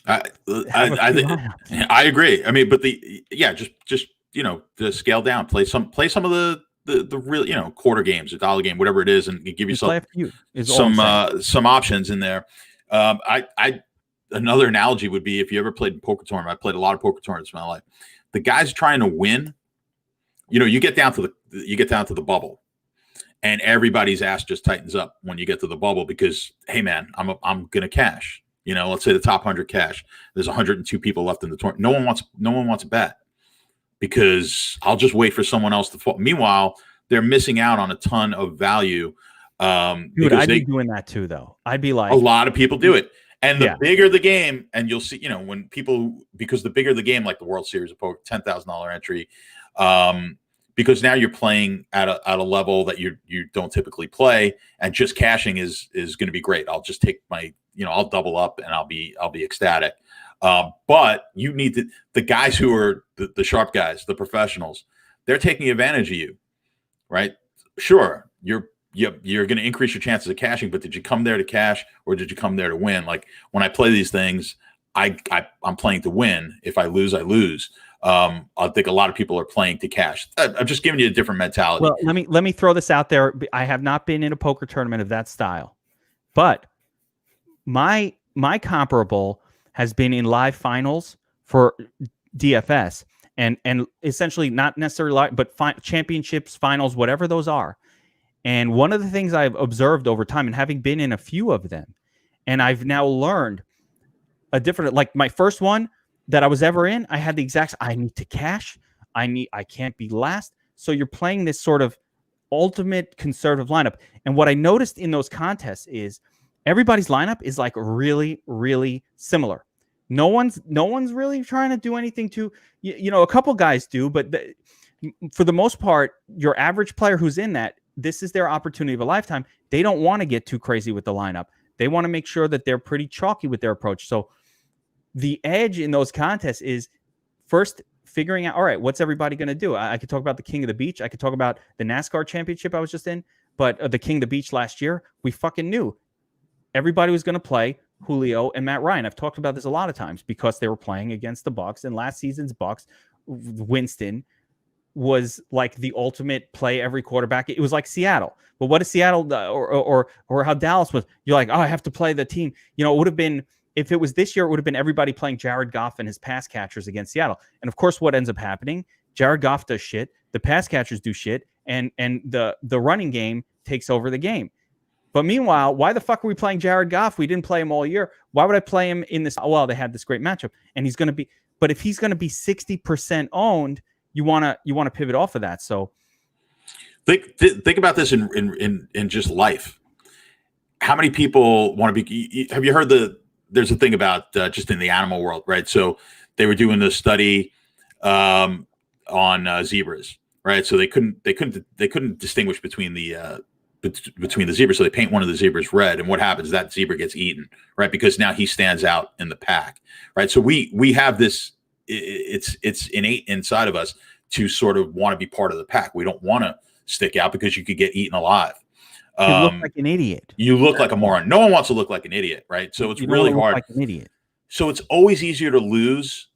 I agree. I mean, but just to scale down, play some of the real, quarter games, a dollar game, whatever it is, and give yourself some options in there. Another analogy would be, if you ever played in poker tournament. I played a lot of poker tournaments in my life. The guys trying to win, you get down to the bubble, and everybody's ass just tightens up when you get to the bubble, because, hey man, I'm gonna cash. Let's say the top 100 cash. There's 102 people left in the tournament. No one wants a bet, because I'll just wait for someone else to fall. Meanwhile, they're missing out on a ton of value. Dude, I'd be doing that too, though. I'd be like, a lot of people do it. And the bigger the game, and you'll see, when people, because the bigger the game, like the World Series of Poker, $10,000 entry, because now you're playing at a level that you don't typically play, and just cashing is going to be great. I'll just take my, I'll double up, and I'll be ecstatic. But you need the guys who are the sharp guys, the professionals, they're taking advantage of you, right? Sure, you're going to increase your chances of cashing, but did you come there to cash, or did you come there to win? Like, when I play these things, I'm playing to win. If I lose, I lose. I think a lot of people are playing to cash. I'm just giving you a different mentality. Well, let me throw this out there. I have not been in a poker tournament of that style, but my comparable has been in live finals for DFS, and essentially not necessarily live, but championships, finals, whatever those are. And one of the things I've observed over time, and having been in a few of them, and I've now learned a different, like my first one that I was ever in, I had the exact, I need to cash. I can't be last. So you're playing this sort of ultimate conservative lineup. And what I noticed in those contests is everybody's lineup is like really, really similar. No one's really trying to do anything to, a couple guys do, but for the most part, your average player who's in that, this is their opportunity of a lifetime. They don't want to get too crazy with the lineup. They want to make sure that they're pretty chalky with their approach. So the edge in those contests is first figuring out, all right, what's everybody going to do? I could talk about the King of the Beach. I could talk about the NASCAR championship I was just in, but the King of the Beach last year, we fucking knew everybody was going to play Julio and Matt Ryan. I've talked about this a lot of times because they were playing against the Bucs, and last season's Bucs, Winston was like the ultimate play every quarterback. It was like Seattle. But what is Seattle or how Dallas was? You're like, oh, I have to play the team. It would have been, if it was this year, it would have been everybody playing Jared Goff and his pass catchers against Seattle. And of course, what ends up happening, Jared Goff does shit, the pass catchers do shit, and the running game takes over the game. But meanwhile, why the fuck are we playing Jared Goff? We didn't play him all year. Why would I play him in this? Well, they had this great matchup, and he's going to be. But if he's going to be 60% owned, you want to pivot off of that. So think about this in just life. How many people want to be? Have you heard there's a thing about just in the animal world, right? So they were doing this study on zebras, right? So they couldn't distinguish between the between the zebras. So they paint one of the zebras red, and what happens? That zebra gets eaten, right? Because now he stands out in the pack, right? So we have this. It's innate inside of us to sort of want to be part of the pack. We don't want to stick out because you could get eaten alive. You look like an idiot. You look like a moron. No one wants to look like an idiot, right? So it's really hard. Like an idiot. So it's always easier to lose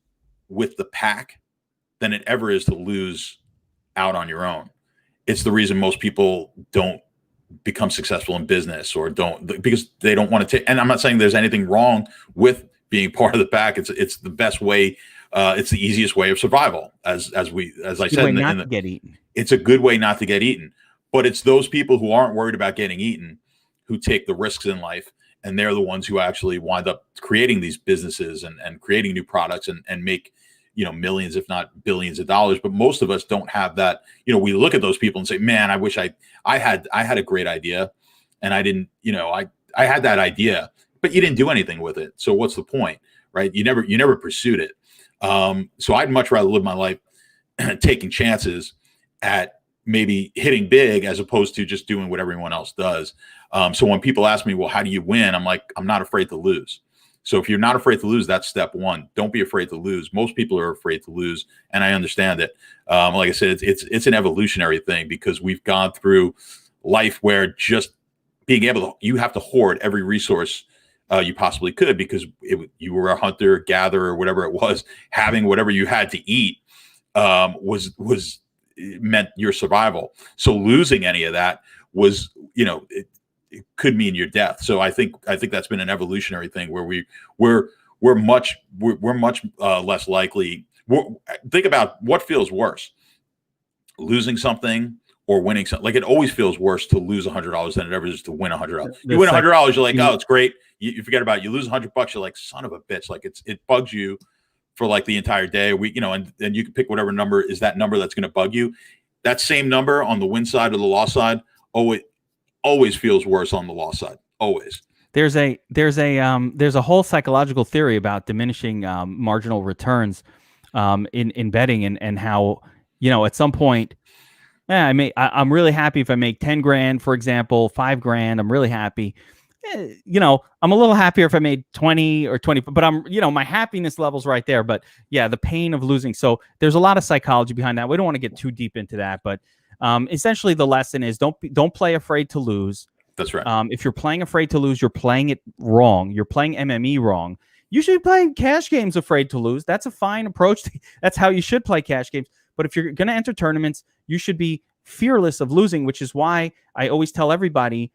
with the pack than it ever is to lose out on your own. It's the reason most people don't become successful in business or don't, because they don't want to take. And I'm not saying there's anything wrong with being part of the pack. It's the best way. It's the easiest way of survival. As I said, not to get eaten. It's a good way not to get eaten. But it's those people who aren't worried about getting eaten who take the risks in life, and they're the ones who actually wind up creating these businesses and creating new products and make, millions, if not billions of dollars. But most of us don't have that. We look at those people and say, man, I wish I had a great idea, and I didn't, I had that idea, but you didn't do anything with it. So what's the point, right? You never pursued it. So I'd much rather live my life taking chances at maybe hitting big as opposed to just doing what everyone else does. So when people ask me, well, how do you win? I'm like, I'm not afraid to lose. So if you're not afraid to lose, that's step one. Don't be afraid to lose. Most people are afraid to lose, and I understand it. Like I said, it's an evolutionary thing because we've gone through life where just being able to, you have to hoard every resource you possibly could because you were a hunter, gatherer, whatever it was. Having whatever you had to eat was meant your survival. So losing any of that was, it could mean your death. So I think that's been an evolutionary thing where we're much less likely. Think about what feels worse, losing something or winning something. Like it always feels worse to lose $100 than it ever is to win $100. You win $100, you're like, oh, it's great. You forget about it. You lose $100, you're like, son of a bitch. Like it bugs you for like the entire day, and then you can pick whatever number is that number that's going to bug you. That same number on the win side or the loss side, always feels worse on the loss side. Always. There's a whole psychological theory about diminishing marginal returns in betting and how, at some point, I'm really happy if I make 10 grand, for example, 5 grand. I'm really happy. I'm a little happier if I made 20 or 20, but I'm, my happiness level's right there. But yeah, the pain of losing. So there's a lot of psychology behind that. We don't want to get too deep into that, but essentially the lesson is don't play afraid to lose. That's right. If you're playing afraid to lose, you're playing it wrong. You're playing MME wrong. You should be playing cash games afraid to lose. That's a fine approach. That's how you should play cash games. But if you're going to enter tournaments, you should be fearless of losing, which is why I always tell everybody,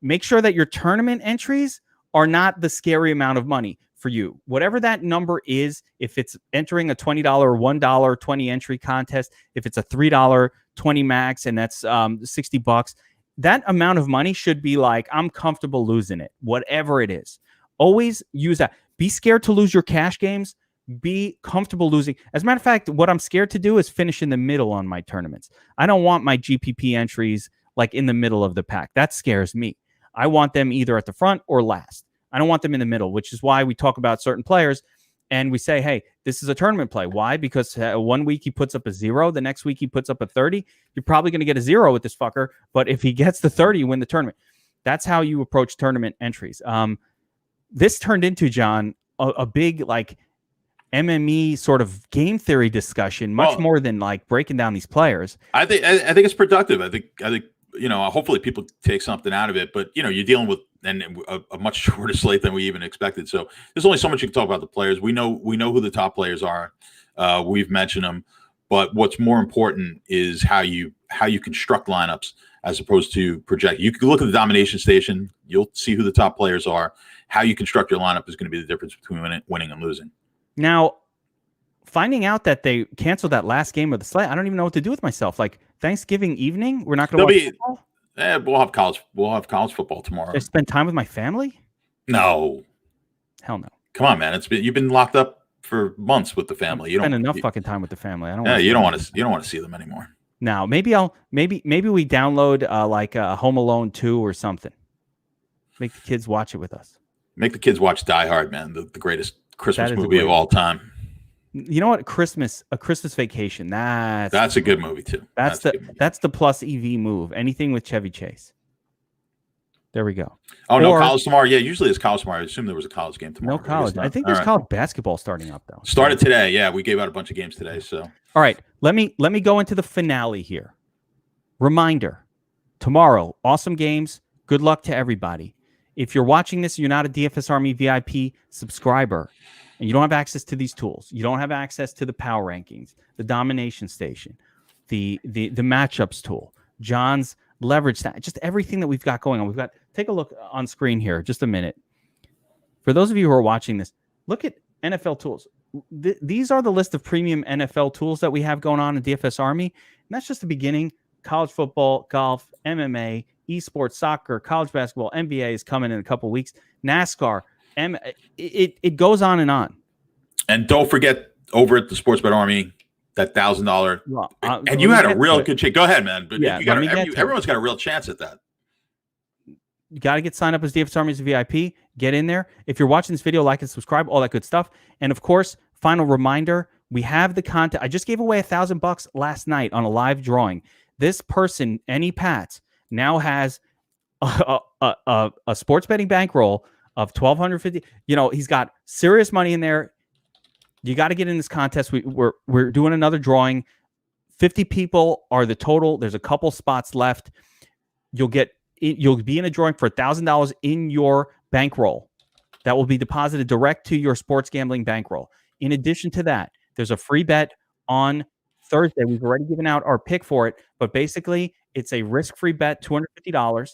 make sure that your tournament entries are not the scary amount of money for you. Whatever that number is, if it's entering a $20 or $1 20 entry contest, if it's a $3 20 max and that's $60, that amount of money should be like, I'm comfortable losing it, whatever it is. Always use that. Be scared to lose your cash games. Be comfortable losing. As a matter of fact, what I'm scared to do is finish in the middle on my tournaments. I don't want my GPP entries like in the middle of the pack. That scares me. I want them either at the front or last. I don't want them in the middle, which is why we talk about certain players and we say, hey, this is a tournament play. Why? Because 1 week he puts up a 0. The next week he puts up a 30. You're probably going to get a 0 with this fucker. But if he gets the 30, you win the tournament. That's how you approach tournament entries. This turned into, John, a big like MME sort of game theory discussion, much more than like breaking down these players. I think it's productive. I think hopefully people take something out of it, but you're dealing with a much shorter slate than we even expected. So there's only so much you can talk about the players. We know who the top players are. We've mentioned them, but what's more important is how you construct lineups as opposed to project. You can look at the domination station. You'll see who the top players are. How you construct your lineup is going to be the difference between winning and losing. Now, finding out that they canceled that last game of the slate, I don't even know what to do with myself. Like Thanksgiving evening, we're not going to watch football? We'll have college football tomorrow. Just spend time with my family? No. Hell no. Come on, man. You've been locked up for months with the family. You don't spend enough fucking time with the family. I don't. Yeah, you don't want to see them anymore. Now, maybe we download like Home Alone 2 or something. Make the kids watch it with us. Make the kids watch Die Hard, man. The greatest Christmas movie of all time. You know what? A Christmas Vacation. That's a good movie too. That's the plus EV move. Anything with Chevy Chase. There we go. Oh, no college tomorrow. Yeah, usually it's college tomorrow. I assume there was a college game tomorrow. No college. I think there's college basketball starting up though. Started today. Yeah, we gave out a bunch of games today. So all right, let me go into the finale here. Reminder: tomorrow, awesome games. Good luck to everybody. If you're watching this, you're not a DFS Army VIP subscriber, and you don't have access to these tools. You don't have access to the power rankings, the domination station, the matchups tool, John's leverage stat, just everything that we've got going on. Take a look on screen here, just a minute. For those of you who are watching this, look at NFL tools. These are the list of premium NFL tools that we have going on in DFS Army. And that's just the beginning. College football, golf, MMA, esports, soccer, college basketball, NBA is coming in a couple of weeks. NASCAR, it goes on and on. And don't forget over at the Sportsbet Army, that $1,000. And you had a real good chance. Go ahead, man. But yeah, everyone's got a real chance at that. You got to get signed up as DFS Army's VIP. Get in there. If you're watching this video, like and subscribe, all that good stuff. And of course, final reminder, we have the content. I just gave away $1,000 last night on a live drawing. This person, Any Pats, now has a sports betting bankroll of $1,250. You know, he's got serious money in there. You got to get in this contest. We're doing another drawing. 50 people are the total. There's a couple spots left. You'll be in a drawing for $1,000 in your bankroll that will be deposited direct to your sports gambling bankroll. In addition to that, there's a free bet on Thursday. We've already given out our pick for it, but basically it's a risk-free bet, $250.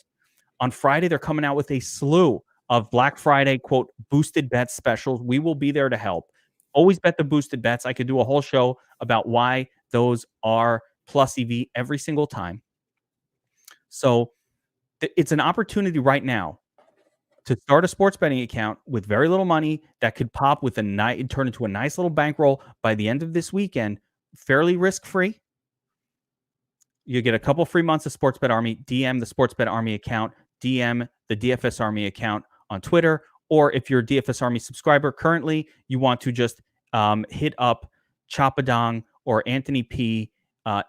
On Friday, they're coming out with a slew of Black Friday, quote, boosted bet specials. We will be there to help. Always bet the boosted bets. I could do a whole show about why those are plus EV every single time. So it's an opportunity right now to start a sports betting account with very little money that could pop with turn into a nice little bankroll by the end of this weekend, fairly risk-free. You get a couple free months of Sportsbet Army. DM the Sportsbet Army account. DM the DFS Army account on Twitter. Or if you're a DFS Army subscriber currently, you want to just hit up Chapadong or Anthony P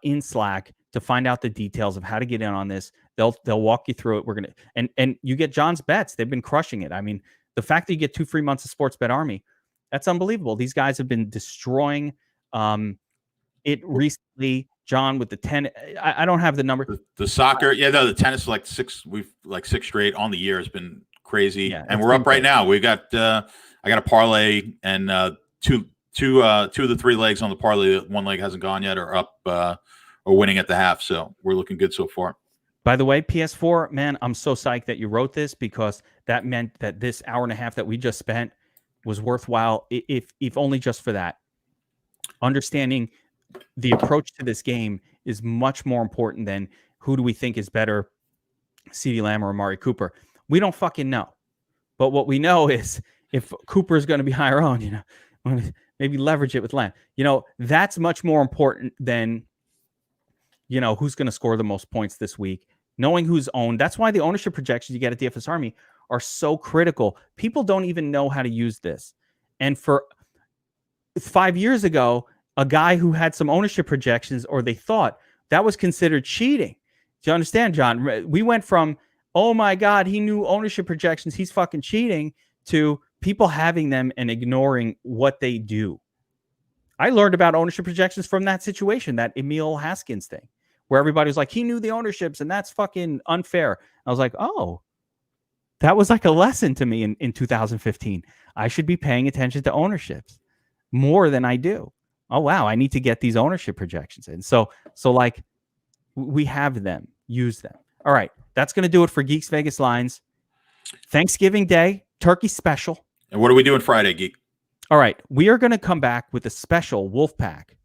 in Slack to find out the details of how to get in on this. They'll walk you through it. And you get John's bets. They've been crushing it. I mean, the fact that you get 2 free months of Sportsbet Army, that's unbelievable. These guys have been destroying it recently. John with the 10. I don't have the number. The soccer, the tennis like 6. We've like 6 straight on the year has been crazy, yeah, and we're up right now. We got I got a parlay and two of the 3 legs on the parlay. One leg hasn't gone yet, or up or winning at the half. So we're looking good so far. By the way, PS4, man, I'm so psyched that you wrote this, because that meant that this hour and a half that we just spent was worthwhile, if only just for that. Understanding the approach to this game is much more important than who do we think is better, CeeDee Lamb or Amari Cooper. We don't fucking know. But what we know is if Cooper is going to be higher owned, maybe leverage it with Lamb. That's much more important than, who's going to score the most points this week. Knowing who's owned. That's why the ownership projections you get at DFS Army are so critical. People don't even know how to use this. And for 5 years ago, a guy who had some ownership projections, or they thought that was considered cheating. Do you understand, John? We went from, oh my God, he knew ownership projections, he's fucking cheating, to people having them and ignoring what they do. I learned about ownership projections from that situation, that Emil Haskins thing, where everybody was like, he knew the ownerships and that's fucking unfair. I was like, oh, that was like a lesson to me in 2015. I should be paying attention to ownerships more than I do. Oh, wow, I need to get these ownership projections in. So like, we have them, use them. All right, that's going to do it for Geeks Vegas Lines. Thanksgiving Day, turkey special. And what are we doing Friday, Geek? All right, we are going to come back with a special Wolfpack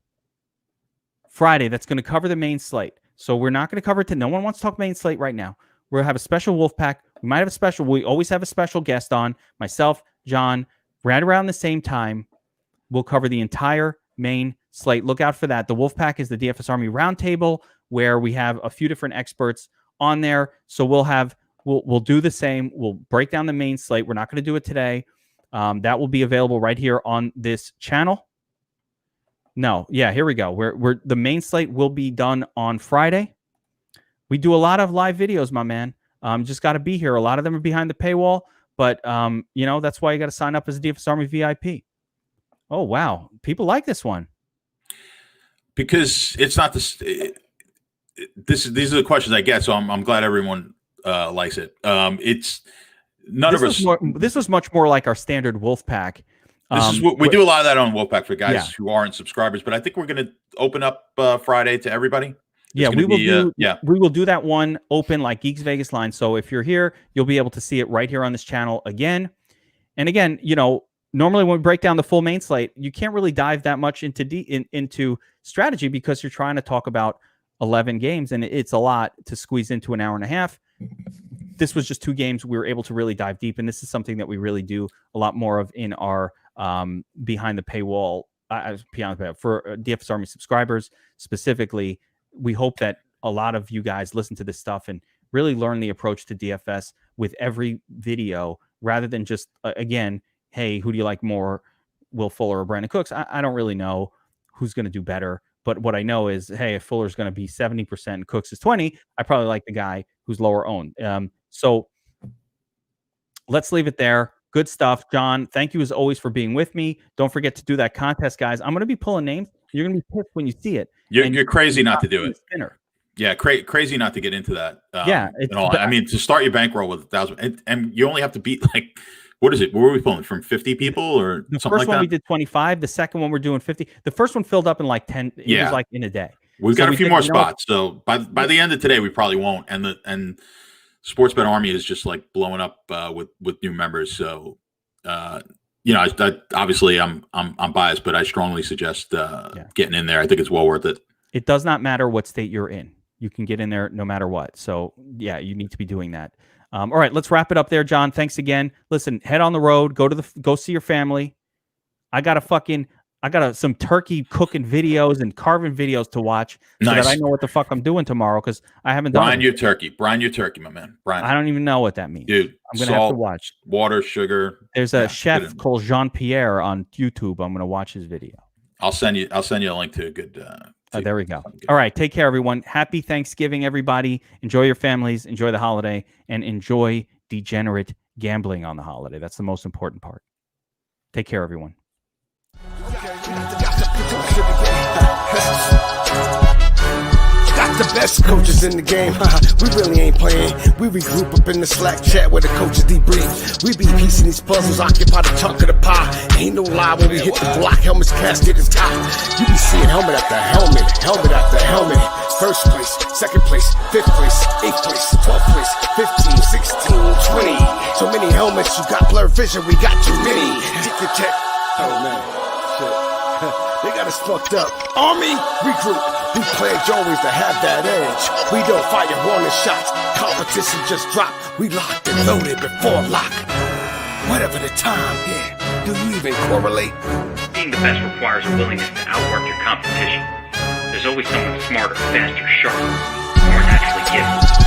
Friday that's going to cover the main slate. So we're not going to cover it. No one wants to talk main slate right now. We're going to have a special Wolfpack. We might have a special. We always have a special guest on. Myself, John, right around the same time. We'll cover the entire main slate. Look out for that. The Wolfpack is the DFS Army Roundtable, where we have a few different experts on there. So we'll do the same. We'll break down the main slate. We're not going to do it today. That will be available right here on this channel. No. Yeah, here we go. We're the main slate will be done on Friday. We do a lot of live videos, my man. Just got to be here. A lot of them are behind the paywall, but that's why you got to sign up as a DFS Army VIP. Oh wow, people like this one because it's not this. These are the questions I get, so I'm glad everyone likes it. It's none of us. This was much more like our standard Wolfpack. This is what we do a lot of that on Wolfpack for guys who aren't subscribers, but I think we're going to open up Friday to everybody. We will do that one open like Geeks Vegas line. So if you're here, you'll be able to see it right here on this channel again. And again, normally when we break down the full main slate, you can't really dive that much into strategy because you're trying to talk about 11 games, and it's a lot to squeeze into an hour and a half. This was just 2 games. We were able to really dive deep, and this is something that we really do a lot more of in our behind the paywall for DFS Army subscribers specifically. We hope that a lot of you guys listen to this stuff and really learn the approach to DFS with every video, rather than just again, hey, who do you like more, Will Fuller or Brandon Cooks? I don't really know who's going to do better, but what I know is, hey, if Fuller's going to be 70% and Cooks is 20, I probably like the guy who's lower owned. So let's leave it there. Good stuff, John. Thank you as always for being with me. Don't forget to do that contest, guys. I'm going to be pulling names. You're going to be pissed when you see it. You're crazy not to do it. Yeah, crazy not to get into that. I mean, to start your bankroll with 1,000, and you only have to beat like, what is it? What were we pulling from 50 people or the something first like one that? We did 25. The second one we're doing 50. The first one filled up in like 10. It was like in a day. We've got a few more spots. So by the end of today, we probably won't. And Sportsbet Army is just like blowing up with new members. So obviously I'm biased, but I strongly suggest getting in there. I think it's well worth it. It does not matter what state you're in. You can get in there no matter what. So yeah, you need to be doing that. All right, let's wrap it up there, John. Thanks again. Listen, head on the road, go see your family. I got some turkey cooking videos and carving videos to watch so that I know what the fuck I'm doing tomorrow, because I haven't done it. Brine your turkey, my man. Brine. I don't even know what that means. Dude, I'm going to have to watch. Water, sugar. There's a chef called Jean-Pierre on YouTube. I'm going to watch his video. I'll send you a link to a good there we go. All right, take care, everyone. Happy Thanksgiving, everybody. Enjoy your families, enjoy the holiday, and enjoy degenerate gambling on the holiday. That's the most important part. Take care, everyone. Got the best coaches in the game, we really ain't playing. We regroup up in the Slack chat where the coaches debrief. We be piecing these puzzles, occupy the chunk of the pie. Ain't no lie when we hit the block, helmets casted is top. You be seeing helmet after helmet, helmet after helmet. First place, second place, fifth place, eighth place, 12th place, 15, 16, 20. So many helmets, you got blurred vision, we got too many. Tick your check. Oh man, shit. They got us fucked up. Army, regroup. We pledge always to have that edge. We don't fire warning shots. Competition just dropped. We locked and loaded before lock. Whatever the time, do you even correlate? Being the best requires a willingness to outwork your competition. There's always someone smarter, faster, sharper, more naturally gifted.